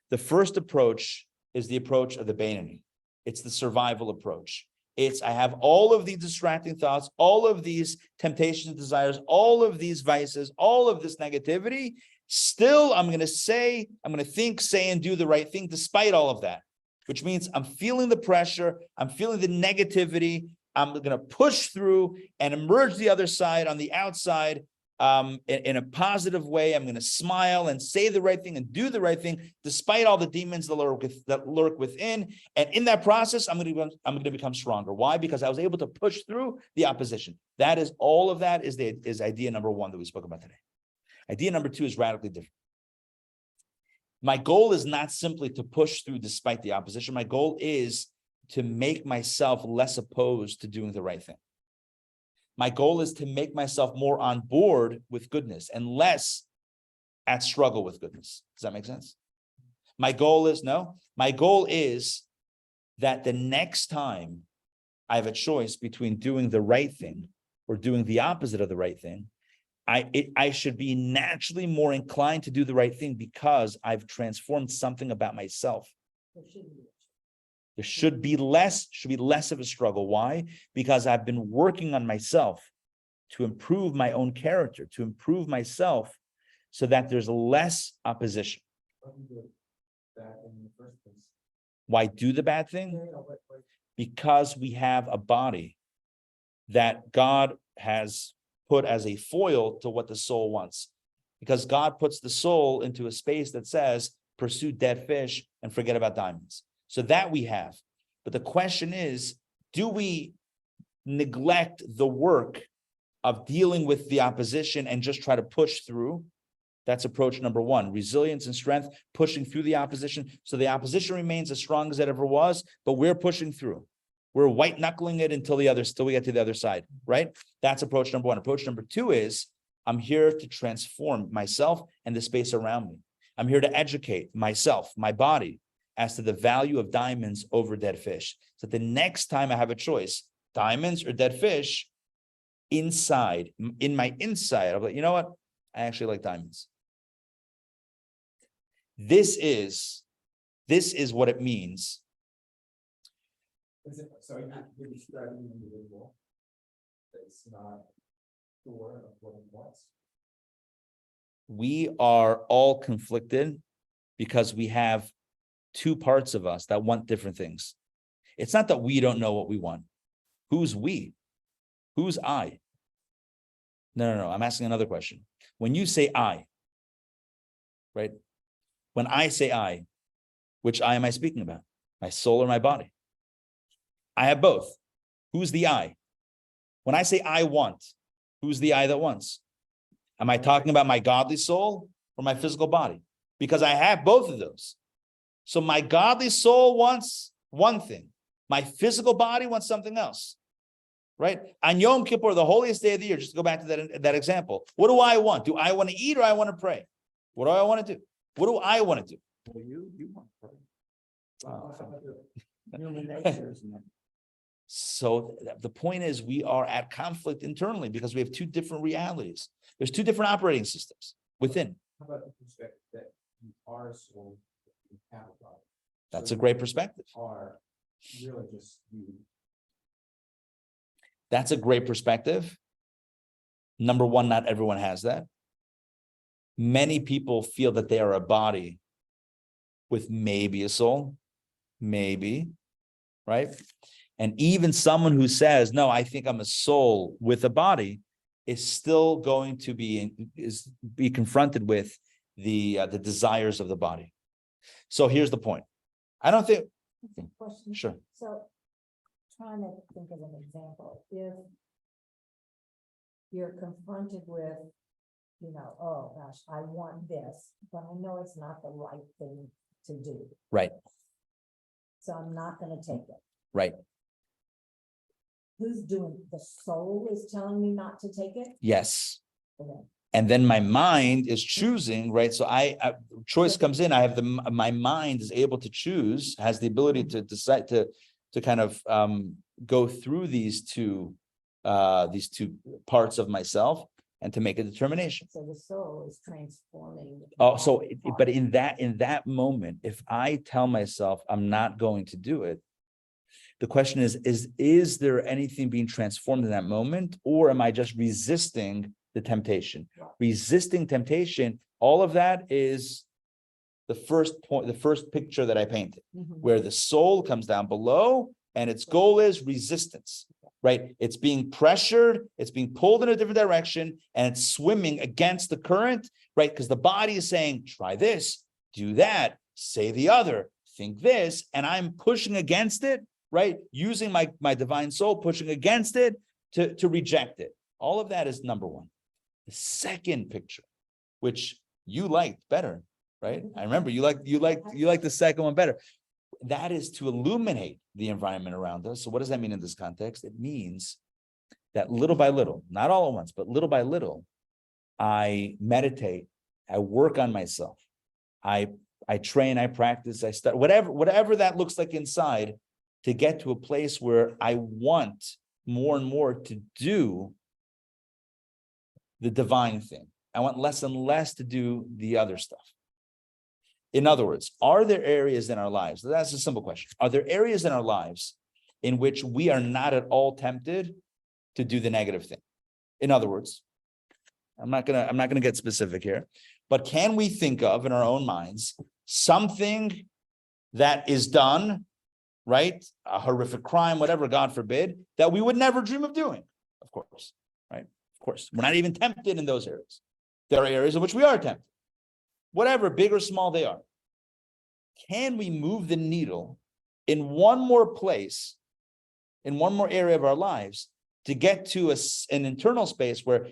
the first approach is the approach of the Beinoni. It's the survival approach. I have all of these distracting thoughts, all of these temptations, desires, all of these vices, all of this negativity. Still, I'm going to think, say, and do the right thing despite all of that, which means I'm feeling the pressure, I'm feeling the negativity, I'm going to push through and emerge the other side on the outside in a positive way. I'm going to smile and say the right thing and do the right thing, despite all the demons that lurk within. And in that process, I'm going to become stronger. Why? Because I was able to push through the opposition. That is all of that is idea number one that we spoke about today. Idea number two is radically different. My goal is not simply to push through despite the opposition. My goal is to make myself less opposed to doing the right thing. My goal is to make myself more on board with goodness and less at struggle with goodness. Does that make sense? My goal is that the next time I have a choice between doing the right thing or doing the opposite of the right thing, I should be naturally more inclined to do the right thing because I've transformed something about myself. There should be less of a struggle. Why? Because I've been working on myself to improve my own character, to improve myself so that there's less opposition. Why do the bad thing? Because we have a body that God has put as a foil to what the soul wants. Because God puts the soul into a space that says, pursue dead fish and forget about diamonds. So that we have. But the question is, do we neglect the work of dealing with the opposition and just try to push through? That's approach number one, resilience and strength, pushing through the opposition. So the opposition remains as strong as it ever was, but we're pushing through. We're white knuckling it until we get to the other side, right? That's approach number one. Approach number two is, I'm here to transform myself and the space around me. I'm here to educate myself, my body, as to the value of diamonds over dead fish. So the next time I have a choice, diamonds or dead fish, in my inside, I'll be like, you know what? I actually like diamonds. This is what it means. So you're describing an individual that's not sure of what he wants. We are all conflicted because we have two parts of us that want different things. It's not that we don't know what we want. Who's we? Who's I? No. I'm asking another question. When you say I, right? When I say I, which I am I speaking about? My soul or my body? I have both. Who's the I? When I say I want, who's the I that wants? Am I talking about my godly soul or my physical body? Because I have both of those. So my godly soul wants one thing. My physical body wants something else, right? On Yom Kippur, the holiest day of the year, just to go back to that example. What do I want? Do I want to eat or I want to pray? What do I want to do? What do I want to do? Well, you want to pray. Human nature, isn't it? So the point is we are at conflict internally because we have two different realities. There's two different operating systems within. How about the perspective that you are soul, you have a body? That's a great perspective. Are really just you. That's a great perspective. Number one, not everyone has that. Many people feel that they are a body with maybe a soul, maybe, right? And even someone who says, no, I think I'm a soul with a body, is still going to be confronted with the desires of the body. So here's the point. I don't think. Question. Sure. So trying to think of an example, if you're confronted with, oh gosh, I want this, but I know it's not the right thing to do. Right. So I'm not gonna take it. Right. Who's doing, the soul is telling me not to take it? Yes. Okay. And then my mind is choosing, right? So choice comes in. I have my mind is able to choose, has the ability to decide to kind of go through these two parts of myself and to make a determination. So the soul is transforming. Oh, so but in that moment, if I tell myself I'm not going to do it, the question is there anything being transformed in that moment, or am I just resisting the temptation? Resisting temptation, all of that is the first point, the first picture that I painted, where the soul comes down below and its goal is resistance, right? It's being pressured, it's being pulled in a different direction, and it's swimming against the current, right? Because the body is saying, try this, do that, say the other, think this, and I'm pushing against it, right? Using my divine soul, pushing against it to reject it. All of that is number one. The second picture, which you liked better, right? I remember you like the second one better. That is to illuminate the environment around us. So what does that mean in this context? It means that little by little, not all at once, but little by little, I meditate, I work on myself, I train, I practice, I study, whatever that looks like inside, to get to a place where I want more and more to do the divine thing. I want less and less to do the other stuff. In other words, are there areas in our lives? That's a simple question. Are there areas in our lives in which we are not at all tempted to do the negative thing? In other words, I'm not gonna get specific here, but can we think of in our own minds something that is done, right? A horrific crime, whatever, God forbid, that we would never dream of doing, of course, right? Of course, we're not even tempted in those areas. There are areas in which we are tempted, whatever, big or small they are. Can we move the needle in one more place, in one more area of our lives, to get to an internal space where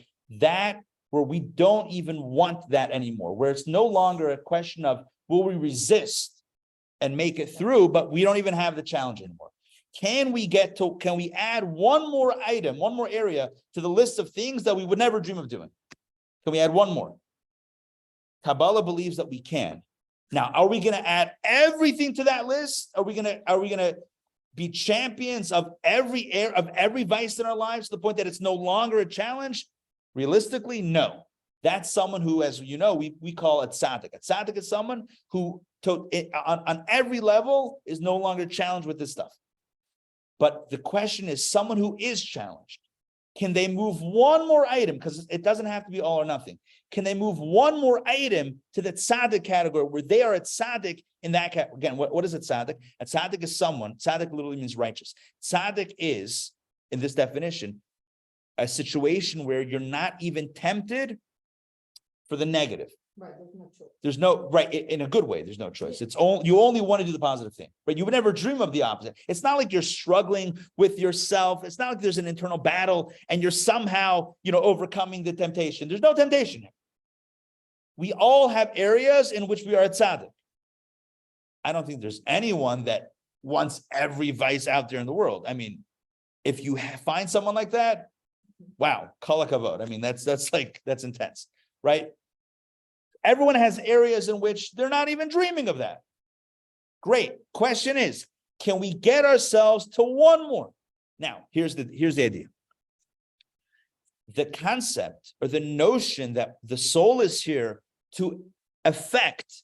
we don't even want that anymore, where it's no longer a question of will we resist and make it through, but we don't even have the challenge anymore. Can we add one more item, one more area to the list of things that we would never dream of doing? Can we add one more? Kabbalah believes that we can. Now, are we going to add everything to that list? Are we going to be champions of every vice in our lives to the point that it's no longer a challenge? Realistically, no. That's someone who, as you know, we call it tzaddik. A tzaddik is someone who on every level is no longer challenged with this stuff. But the question is, someone who is challenged, can they move one more item? Because it doesn't have to be all or nothing. Can they move one more item to the tzaddik category where they are a tzaddik in that category? Again, what is a tzaddik? A tzaddik is someone, tzaddik literally means righteous. Tzaddik is, in this definition, a situation where you're not even tempted for the negative. Right, there's no choice. There's no, right, in a good way, there's no choice. It's only, you only want to do the positive thing, right? You would never dream of the opposite. It's not like you're struggling with yourself. It's not like there's an internal battle and you're somehow, overcoming the temptation. There's no temptation here. We all have areas in which we are a tzaddik. I don't think there's anyone that wants every vice out there in the world. I mean, if you find someone like that, wow, kol hakavod. I mean, that's intense, right? Everyone has areas in which they're not even dreaming of that. Great. Question is, can we get ourselves to one more? Now, here's the idea. The concept or the notion that the soul is here to affect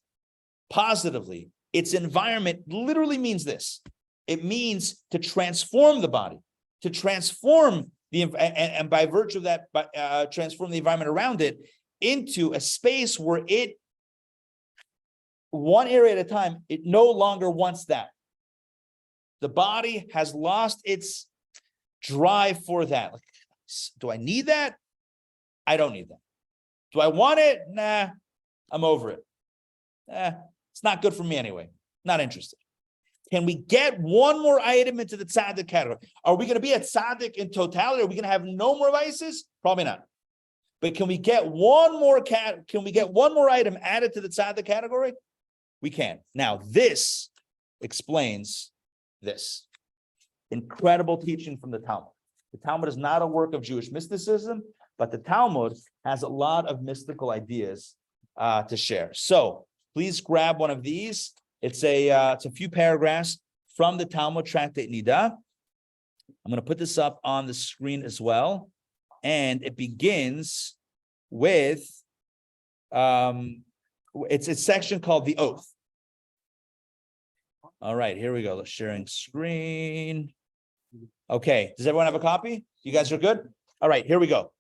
positively its environment literally means this. It means to transform the body, to transform and by virtue of that, transform the environment around it into a space where one area at a time, it no longer wants that. The body has lost its drive for that. Like, do I need that? I don't need that. Do I want it? Nah, I'm over it. It's not good for me anyway. Not interested. Can we get one more item into the tzaddik category? Are we going to be a tzaddik in totality? Are we going to have no more vices? Probably not. But can we get one more item added to the tzaddik category? We can. Now, this explains this. Incredible teaching from the Talmud. The Talmud is not a work of Jewish mysticism, but the Talmud has a lot of mystical ideas to share. So please grab one of these. It's a few paragraphs from the Talmud tractate Nida. I'm going to put this up on the screen as well, and it begins with it's a section called the oath. All right, here we go. Sharing screen. Okay, does everyone have a copy? You guys are good? All right, here we go.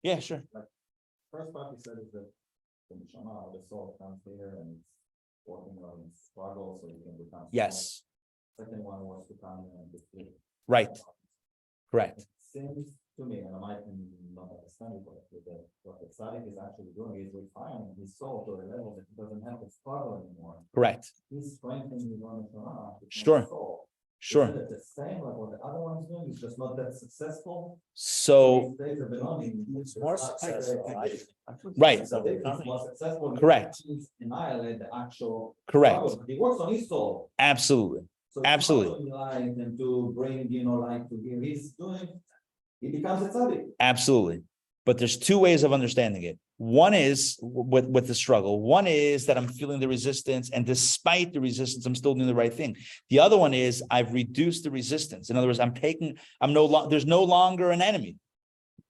Yeah, sure. First part you said is that the neshama, the soul comes here and it's working on struggle so you can become. Yes. Strong. Second one was to come and defeat. Right. Correct. Seems to me, and I might not understand it, but what the tzaddik is actually doing is refining his soul to a level that he doesn't have to struggle anymore. Correct. He's strengthening his own neshama. Sure. Soul. Sure. Is it the same like what the other one is doing? It's just not that successful. So, It's more successful. right. Correct. Annihilate the actual. Correct. struggle. He works on his soul. Absolutely. So Absolutely. to light and to bring, light to him. He's doing. He becomes a tzaddik. Absolutely. But there's two ways of understanding it. One is with the struggle. One is that I'm feeling the resistance, and despite the resistance, I'm still doing the right thing. The other one is I've reduced the resistance. In other words, there's no longer an enemy.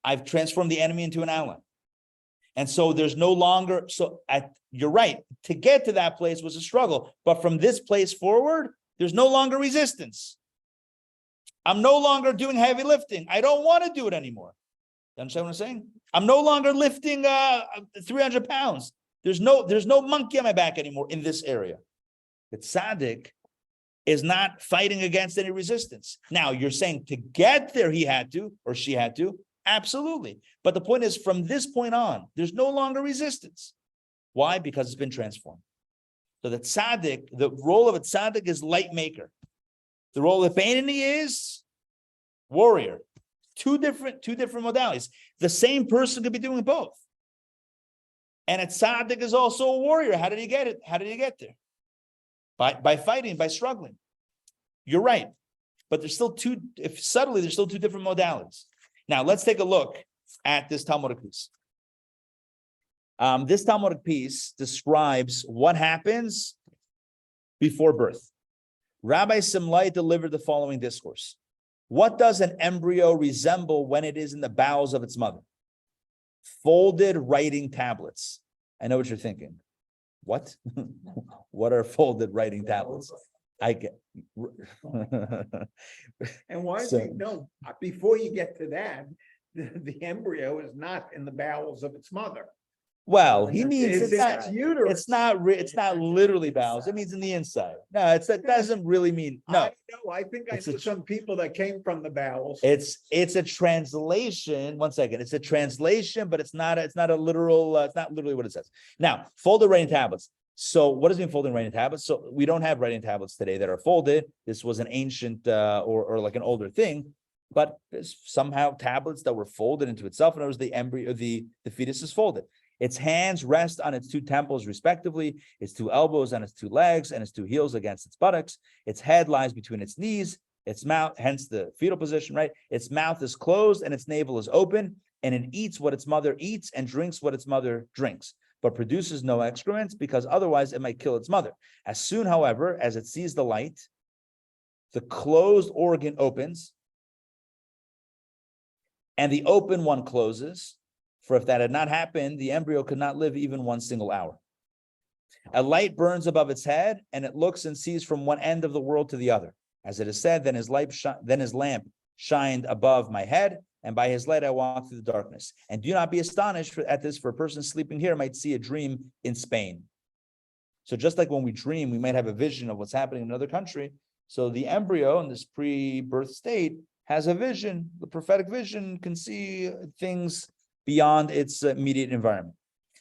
I've transformed the enemy into an ally. And so there's no longer, you're right, to get to that place was a struggle. But from this place forward, there's no longer resistance. I'm no longer doing heavy lifting. I don't want to do it anymore. You understand what I'm saying? I'm no longer lifting 300 pounds. There's no monkey on my back anymore in this area. The tzaddik is not fighting against any resistance. Now, you're saying to get there, he had to, or she had to. Absolutely. But the point is, from this point on, there's no longer resistance. Why? Because it's been transformed. So the tzaddik, the role of a tzaddik is light maker. The role of Beinoni is warrior. Two different modalities. The same person could be doing both. And a tzaddik is also a warrior. How did he get it? How did he get there? By fighting, by struggling. You're right. But there's still two different modalities. Now let's take a look at this Talmudic piece. This Talmudic piece describes what happens before birth. Rabbi Simlai delivered the following discourse. What does an embryo resemble when it is in the bowels of its mother? Folded writing tablets. I know what you're thinking. What? What are folded writing tablets? I get. And why is it, no, before you get to that, the embryo is not in the bowels of its mother. Well, he means It's its uterus. it's not literally bowels. It means in the inside. No, that doesn't really mean no. I think I It's a know some people that came from the bowels. It's a translation. One second. It's a translation, but it's not a literal. It's not literally what it says. Now, folded writing tablets. So, what does it mean folded writing tablets? So, we don't have writing tablets today that are folded. This was an ancient or like an older thing, but there's somehow tablets that were folded into itself. In other words, the embryo, the fetus is folded. Its hands rest on its two temples, respectively, its two elbows on its two legs, and its two heels against its buttocks. Its head lies between its knees, its mouth, hence the fetal position, right? Its mouth is closed and its navel is open, and it eats what its mother eats and drinks what its mother drinks, but produces no excrements because otherwise it might kill its mother. As soon, however, as it sees the light, the closed organ opens, and the open one closes. For if that had not happened, the embryo could not live even one single hour. A light burns above its head, and it looks and sees from one end of the world to the other. As it is said, then his lamp shined above my head, and by his light I walked through the darkness. And do not be astonished at this, for a person sleeping here might see a dream in Spain. So just like when we dream, we might have a vision of what's happening in another country. So the embryo in this pre-birth state has a vision. The prophetic vision can see things beyond its immediate environment.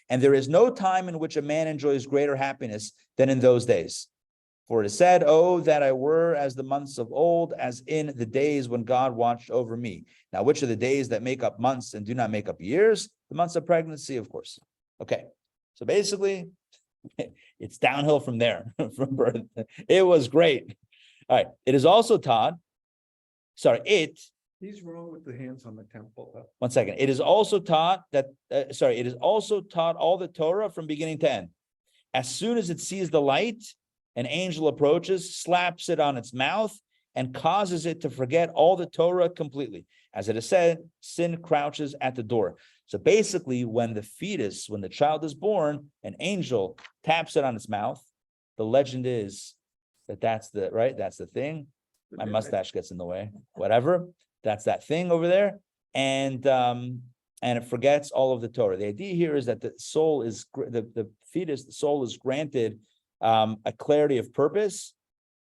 And there is no time in which a man enjoys greater happiness than in those days. For it is said, oh, that I were as the months of old, as in the days when God watched over me. Now, which are the days that make up months and do not make up years? The months of pregnancy, of course. Okay, so basically, it's downhill from there, from birth. It was great. All right, it is also taught, He's wrong with the hands on the temple, though. one second. It is also taught that, it is also taught all the Torah from beginning to end. As soon as it sees the light, an angel approaches, slaps it on its mouth, and causes it to forget all the Torah completely. As it is said, sin crouches at the door. So basically, when the child is born, an angel taps it on its mouth. The legend is that's the thing. My mustache gets in the way, whatever. That's that thing over there. And it forgets all of the Torah. The idea here is that the soul is, the fetus, the soul is granted a clarity of purpose,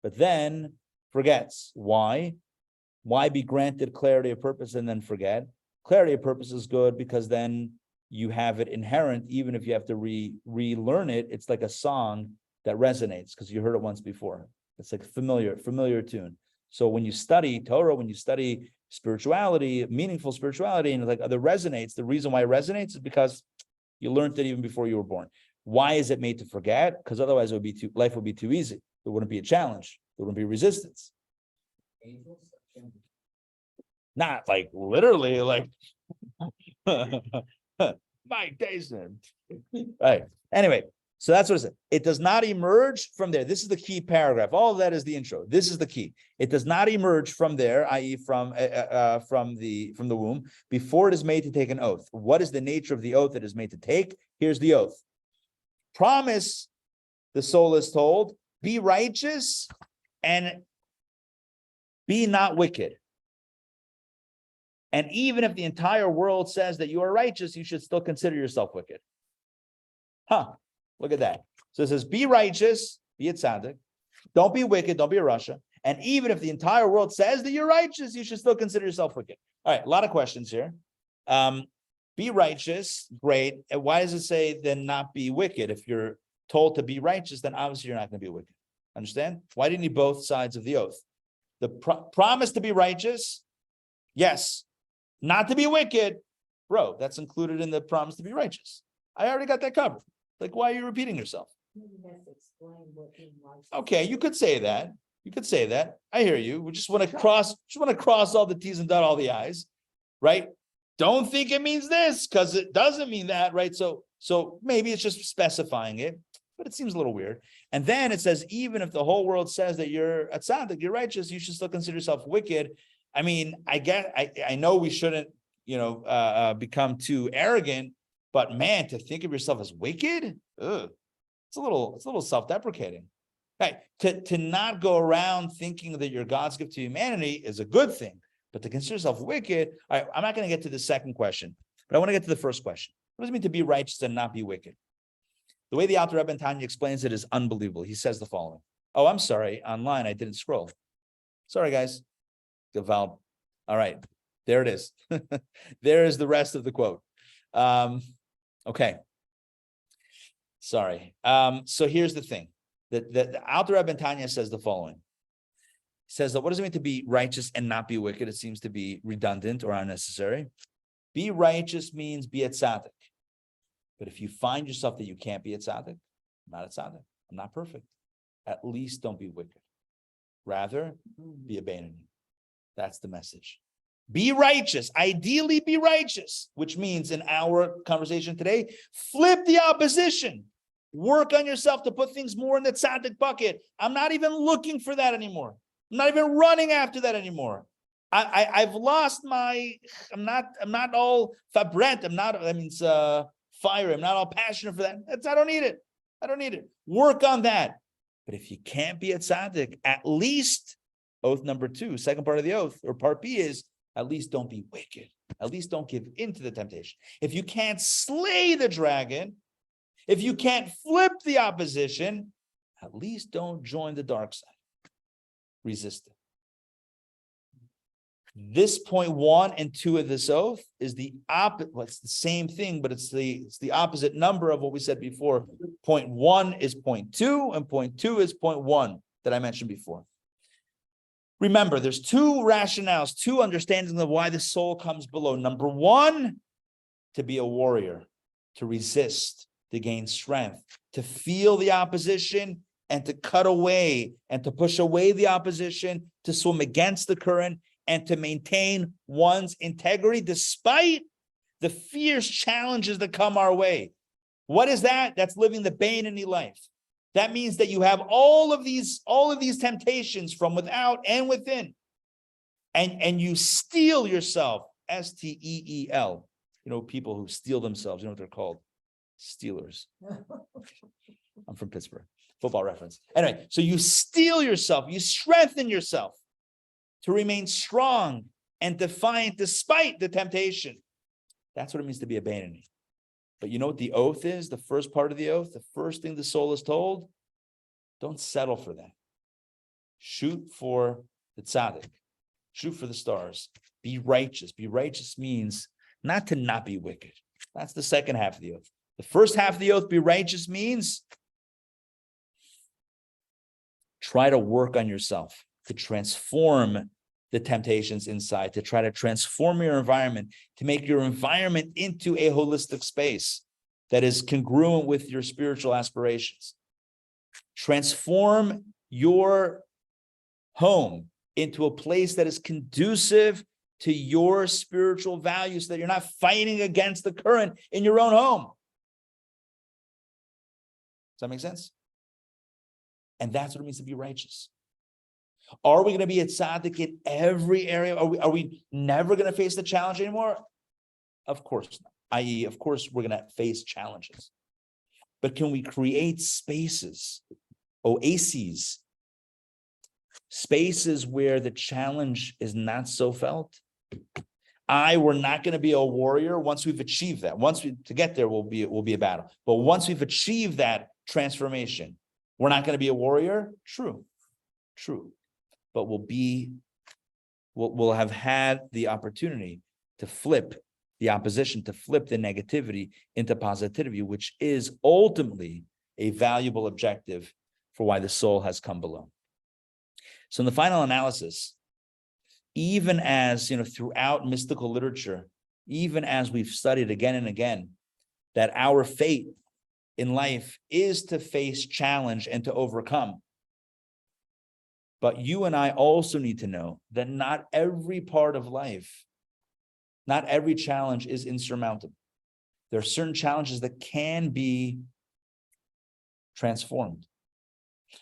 but then forgets. Why? Why be granted clarity of purpose and then forget? Clarity of purpose is good because then you have it inherent, even if you have to relearn it. It's like a song that resonates because you heard it once before. It's like familiar tune. So when you study Torah, when you study spirituality, meaningful spirituality, and like the resonates, the reason why it resonates is because you learned it even before you were born. Why is it made to forget? Because otherwise life would be too easy. There wouldn't be a challenge. There wouldn't be resistance. Angels? Not like literally like Mike Tyson. Right. Anyway, so that's what it said. It does not emerge from there. This is the key paragraph. All of that is the intro. This is the key. It does not emerge from there, i.e., from the womb, before it is made to take an oath. What is the nature of the oath it is made to take? Here's the oath. Promise, the soul is told, be righteous and be not wicked. And even if the entire world says that you are righteous, you should still consider yourself wicked. Look at that. So it says, be righteous, be a tzaddik. Don't be wicked, don't be a rasha. And even if the entire world says that you're righteous, you should still consider yourself wicked. All right, a lot of questions here. Be righteous, great. And why does it say then not be wicked? If you're told to be righteous, then obviously you're not going to be wicked. Understand? Why do you need both sides of the oath? The promise to be righteous, yes. Not to be wicked, bro, that's included in the promise to be righteous. I already got that covered. Like, why are you repeating yourself? Okay, you could say that. You could say that. I hear you. We just want to cross all the T's and dot all the I's, right? Don't think it means this because it doesn't mean that, right? So maybe it's just specifying it, but it seems a little weird. And then it says, even if the whole world says that you're a tzaddik, you're righteous, you should still consider yourself wicked. I mean, I know we shouldn't, become too arrogant, but man, to think of yourself as wicked, it's a little self-deprecating. Right? To not go around thinking that you're God's gift to humanity is a good thing, but to consider yourself wicked. All right, I'm not going to get to the second question, but I want to get to the first question. What does it mean to be righteous and not be wicked? The way the Alter Rebbe and Tanya explains it is unbelievable. He says the following. Oh, I'm sorry. Online, I didn't scroll. Sorry, guys. All right, there it is. There is the rest of the quote. Okay. Sorry. So here's the thing. The Alter Rebbe and Tanya says the following. He says that what does it mean to be righteous and not be wicked? It seems to be redundant or unnecessary. Be righteous means be a tzaddik. But if you find yourself that you can't be a tzaddik, I'm not a tzaddik, I'm not perfect, at least don't be wicked. Rather, be a Beinoni. That's the message. Be righteous. Ideally, be righteous, which means in our conversation today, flip the opposition. Work on yourself to put things more in the tzaddik bucket. I'm not even looking for that anymore. I'm not even running after that anymore. I've lost my. I'm not all fabret. Fire. I'm not all passionate for that. I don't need it. I don't need it. Work on that. But if you can't be a tzaddik, at least. Oath number 2, second part of the oath, or part B is, at least don't be wicked. At least don't give in to the temptation. If you can't slay the dragon, if you can't flip the opposition, at least don't join the dark side. Resist it. This point 1 and 2 of this oath is the opposite. Well, it's the same thing, but it's the opposite number of what we said before. Point 1 is point 2, and point 2 is point 1 that I mentioned before. Remember, there's two rationales, two understandings of why the soul comes below. Number 1, to be a warrior, to resist, to gain strength, to feel the opposition and to cut away and to push away the opposition, to swim against the current and to maintain one's integrity despite the fierce challenges that come our way. What is that? That's living the Beinoni life. That means that you have all of these temptations from without and within. And you steel yourself, S-T-E-E-L. You know, people who steal themselves, you know what they're called? Steelers. I'm from Pittsburgh. Football reference. Anyway, so you steel yourself, you strengthen yourself to remain strong and defiant despite the temptation. That's what it means to be a Beinoni. But you know what the oath is? The first part of the oath, the first thing the soul is told, don't settle for that. Shoot for the tzaddik. Shoot for the stars. Be righteous. Be righteous means not to not be wicked. That's the second half of the oath. The first half of the oath, be righteous, means try to work on yourself, to transform the temptations inside, to try to transform your environment, to make your environment into a holistic space that is congruent with your spiritual aspirations. Transform your home into a place that is conducive to your spiritual values, so that you're not fighting against the current in your own home. Does that make sense? And that's what it means to be righteous. Are we going to be a tzaddik in every area? Are we never going to face the challenge anymore? Of course not. I.e., of course, we're going to face challenges. But can we create spaces, oases, spaces where the challenge is not so felt? We're not going to be a warrior once we've achieved that. To get there will be a battle. But once we've achieved that transformation, we're not going to be a warrior? True. But we'll have had the opportunity to flip the opposition, to flip the negativity into positivity, which is ultimately a valuable objective for why the soul has come below. So in the final analysis, even as, throughout mystical literature, even as we've studied again and again, that our fate in life is to face challenge and to overcome. But you and I also need to know that not every part of life, not every challenge is insurmountable. There are certain challenges that can be transformed.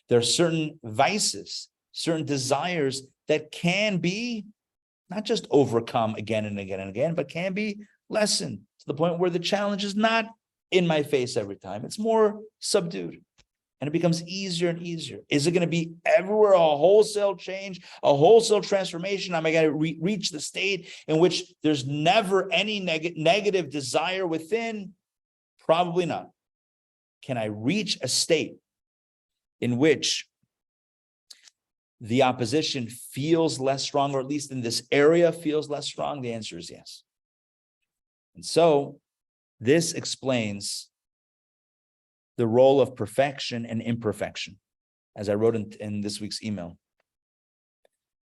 There are certain vices, certain desires that can be not just overcome again and again and again, but can be lessened to the point where the challenge is not in my face every time. It's more subdued. And it becomes easier and easier. Is it going to be everywhere a wholesale change, a wholesale transformation? Am I going to reach the state in which there's never any negative desire within? Probably not. Can I reach a state in which the opposition feels less strong, or at least in this area feels less strong? The answer is yes. And so this explains the role of perfection and imperfection, as I wrote in this week's email.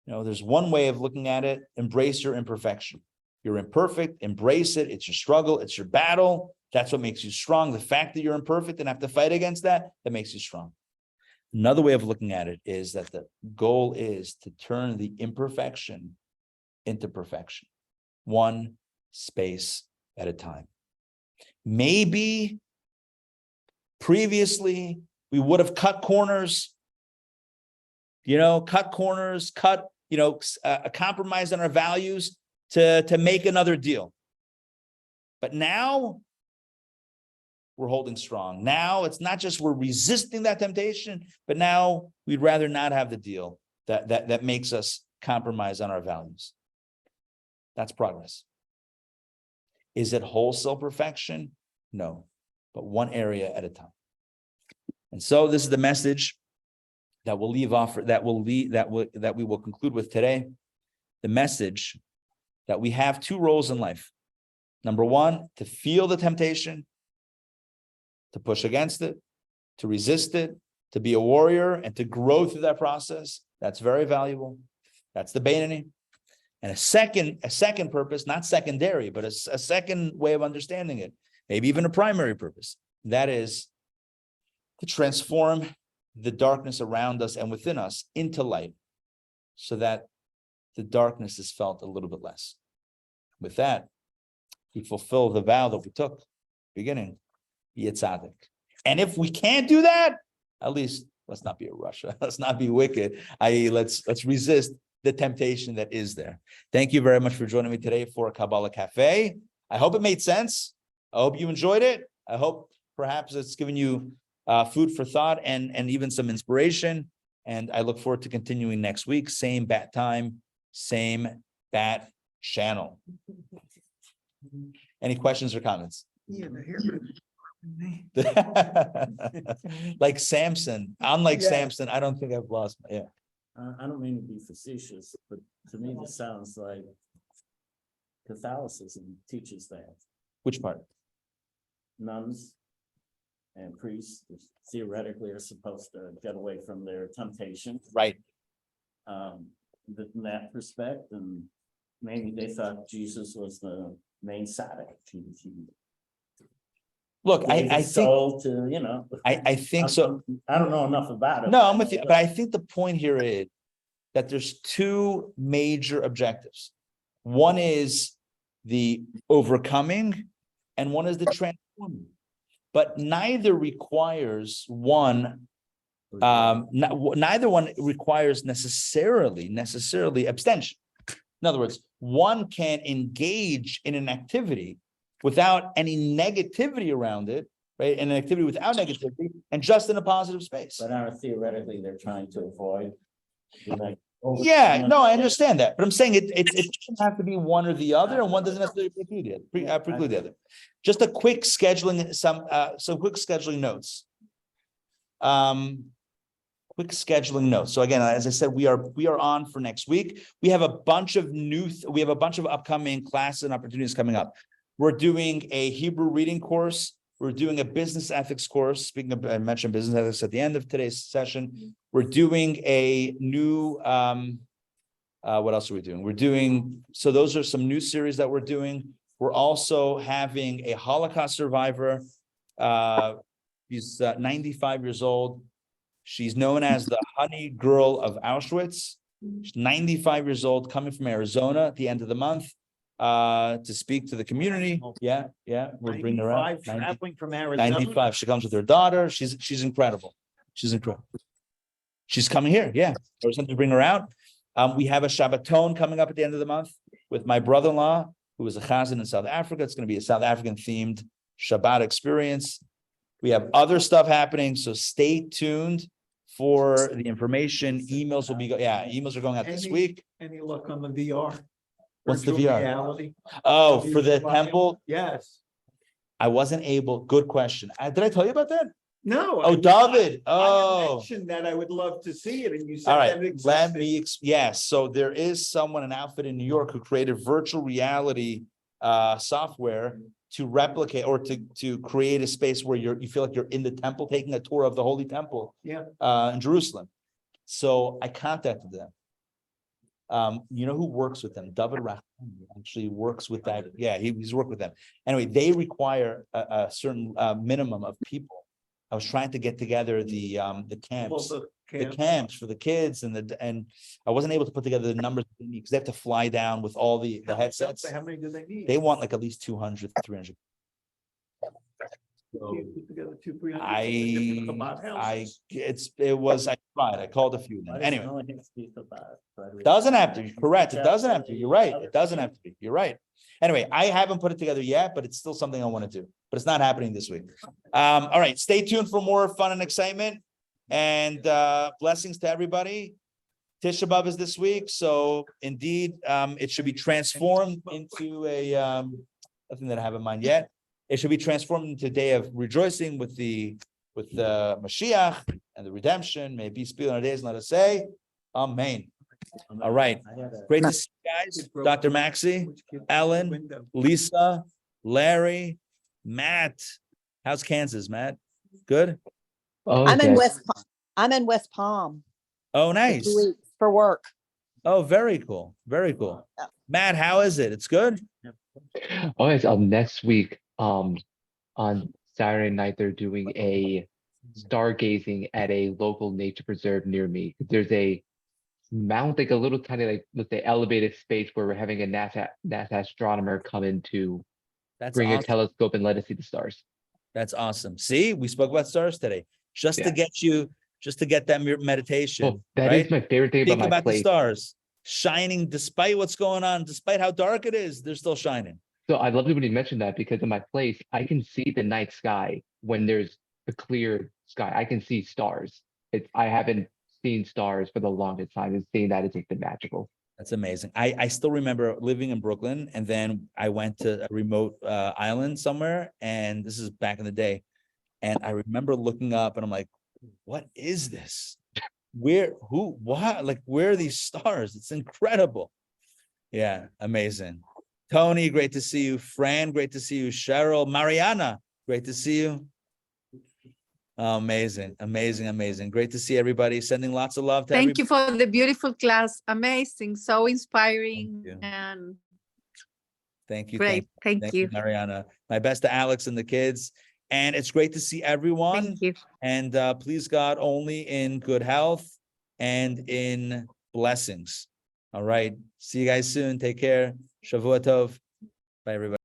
There's one way of looking at it: embrace your imperfection. You're imperfect, embrace it. It's your struggle, it's your battle. That's what makes you strong. The fact that you're imperfect and have to fight against that makes you strong. Another way of looking at it is that the goal is to turn the imperfection into perfection, one space at a time. Maybe previously we would have cut corners, compromised on our values to make another deal. But now we're holding strong. Now it's not just we're resisting that temptation, but now we'd rather not have the deal that makes us compromise on our values. That's progress. Is it wholesale perfection? No, but one area at a time. And so this is the message that we'll leave off, that we will conclude with today. the message that we have two roles in life. Number one, to feel the temptation, to push against it, to resist it, to be a warrior and to grow through that process. That's very valuable. That's the Beinoni. And a second purpose, not secondary, but a second way of understanding it, maybe even a primary purpose. That is to transform the darkness around us and within us into light so that the darkness is felt a little bit less. With that, we fulfill the vow that we took beginning, be a tzaddik. And if we can't do that, at least let's not be a Russia. Let's not be wicked. I.e., let's resist the temptation that is there. Thank you very much for joining me today for Kabbalah Café. I hope it made sense. I hope you enjoyed it. I hope perhaps it's given you food for thought and even some inspiration. And I look forward to continuing next week. Same bat time, same bat channel. Any questions or comments? Yeah, Like Samson, unlike Samson, I don't think I've lost. I don't mean to be facetious, but to me, this sounds like Catholicism teaches that Which part? nuns and priests theoretically are supposed to get away from their temptation. Right. In that respect, and maybe they thought Jesus was the main tzaddik. Look, I think to, I think so. I don't know enough about it. No, I'm with you, but I think the point here is that there's two major objectives. One is the overcoming, and one is the transforming. But neither requires one. Neither one requires necessarily abstention. In other words, one can engage in an activity without any negativity around it, right? An activity without negativity, and just in a positive space. But theoretically, they're trying to avoid. Yeah, no, I understand that, but I'm saying it doesn't have to be one or the other, and one doesn't necessarily preclude the other. Just a quick scheduling, some quick scheduling notes. Quick scheduling notes. So again, as I said, we are on for next week. We have a bunch of upcoming classes and opportunities coming up. We're doing a Hebrew reading course. We're doing a business ethics course. Speaking of, I mentioned business ethics at the end of today's session. We're doing a new, what else are we doing? So those are some new series that we're doing. We're also having a Holocaust survivor. She's 95 years old. She's known as the honey girl of Auschwitz. She's 95 years old, coming from Arizona at the end of the month. To speak to the community. Yeah, we'll bring her out. Traveling from Arizona. 95. She comes with her daughter. She's incredible. She's incredible. She's coming here. Yeah, there's something to bring her out. We have a Shabbaton coming up at the end of the month with my brother-in-law, who is a chazan in South Africa. It's going to be a South African themed Shabbat experience. We have other stuff happening, so stay tuned for the information. Emails will be emails are going out this week. Any luck on the VR? What's the Virtual VR? reality? Oh, for the temple? Yes. I wasn't able. Good question. Did I tell you about that? No. Oh, David. I Oh, mentioned that I would love to see it, and you said all that right. it Let existed. me. Yes. So there is someone, an outfit in New York, who created virtual reality software to replicate or to create a space where you feel like you're in the temple, taking a tour of the Holy Temple. Yeah. In Jerusalem. So I contacted them. You know who works with them? David actually works with that. Yeah, he's worked with them. Anyway, they require a certain minimum of people. I was trying to get together the camps, the camps for the kids, and I wasn't able to put together the numbers because they have to fly down with all the headsets. How many do they need? They want like at least 200, 300. Put together 200-300 I tried. I called a few of them. Anyway. Doesn't have to be correct. It doesn't have to. You're right. It doesn't have to be. You're right. Anyway, I haven't put it together yet, but it's still something I want to do. But it's not happening this week. All right. Stay tuned for more fun and excitement. And blessings to everybody. Tisha B'Av is this week. So indeed, it should be transformed into a nothing that I have in mind yet. It should be transformed into a day of rejoicing with the Mashiach and the redemption. May it be speed on our days, and let us say, Amen. All right. I had a- Great to see you guys. Dr. Maxey, Ellen, Lisa, Larry, Matt. How's Kansas, Matt? Good? Oh, I'm in yes. I'm in West Palm Oh, for nice. 2 weeks for work. Oh, very cool. Very cool. Yeah. Matt, how is it? It's good? Oh, yes. Next week, on Saturday night, they're doing a stargazing at a local nature preserve near me. There's a mount, like a little tiny, like, let's say, elevated space where we're having a NASA astronomer come in to That's bring a awesome. telescope and let us see the stars. That's awesome. See, we spoke about stars today, just to Yeah. get you, just to get that meditation, Well, that right? is my favorite thing Think about my about the place. stars shining despite what's going on, despite how dark it is, they're still shining. So I love it when you mentioned that, because in my place, I can see the night sky when there's a clear sky. I can see stars. I haven't seen stars for the longest time, and seeing that is like the magical. That's amazing. I still remember living in Brooklyn, and then I went to a remote island somewhere, and this is back in the day. And I remember looking up and I'm like, what is this? What? Like, where are these stars? It's incredible. Yeah, amazing. Tony, great to see you. Fran, great to see you. Cheryl, Mariana, great to see you. Oh, amazing, amazing, amazing. Great to see everybody. Sending lots of love to Thank everybody. you for the beautiful class. Amazing, so inspiring you. and Thank you. great. Thank you. Mariana. My best to Alex and the kids. And it's great to see everyone. Thank you. And please God, only in good health and in blessings. All right. See you guys soon. Take care. Shavua Tov. Bye, everybody.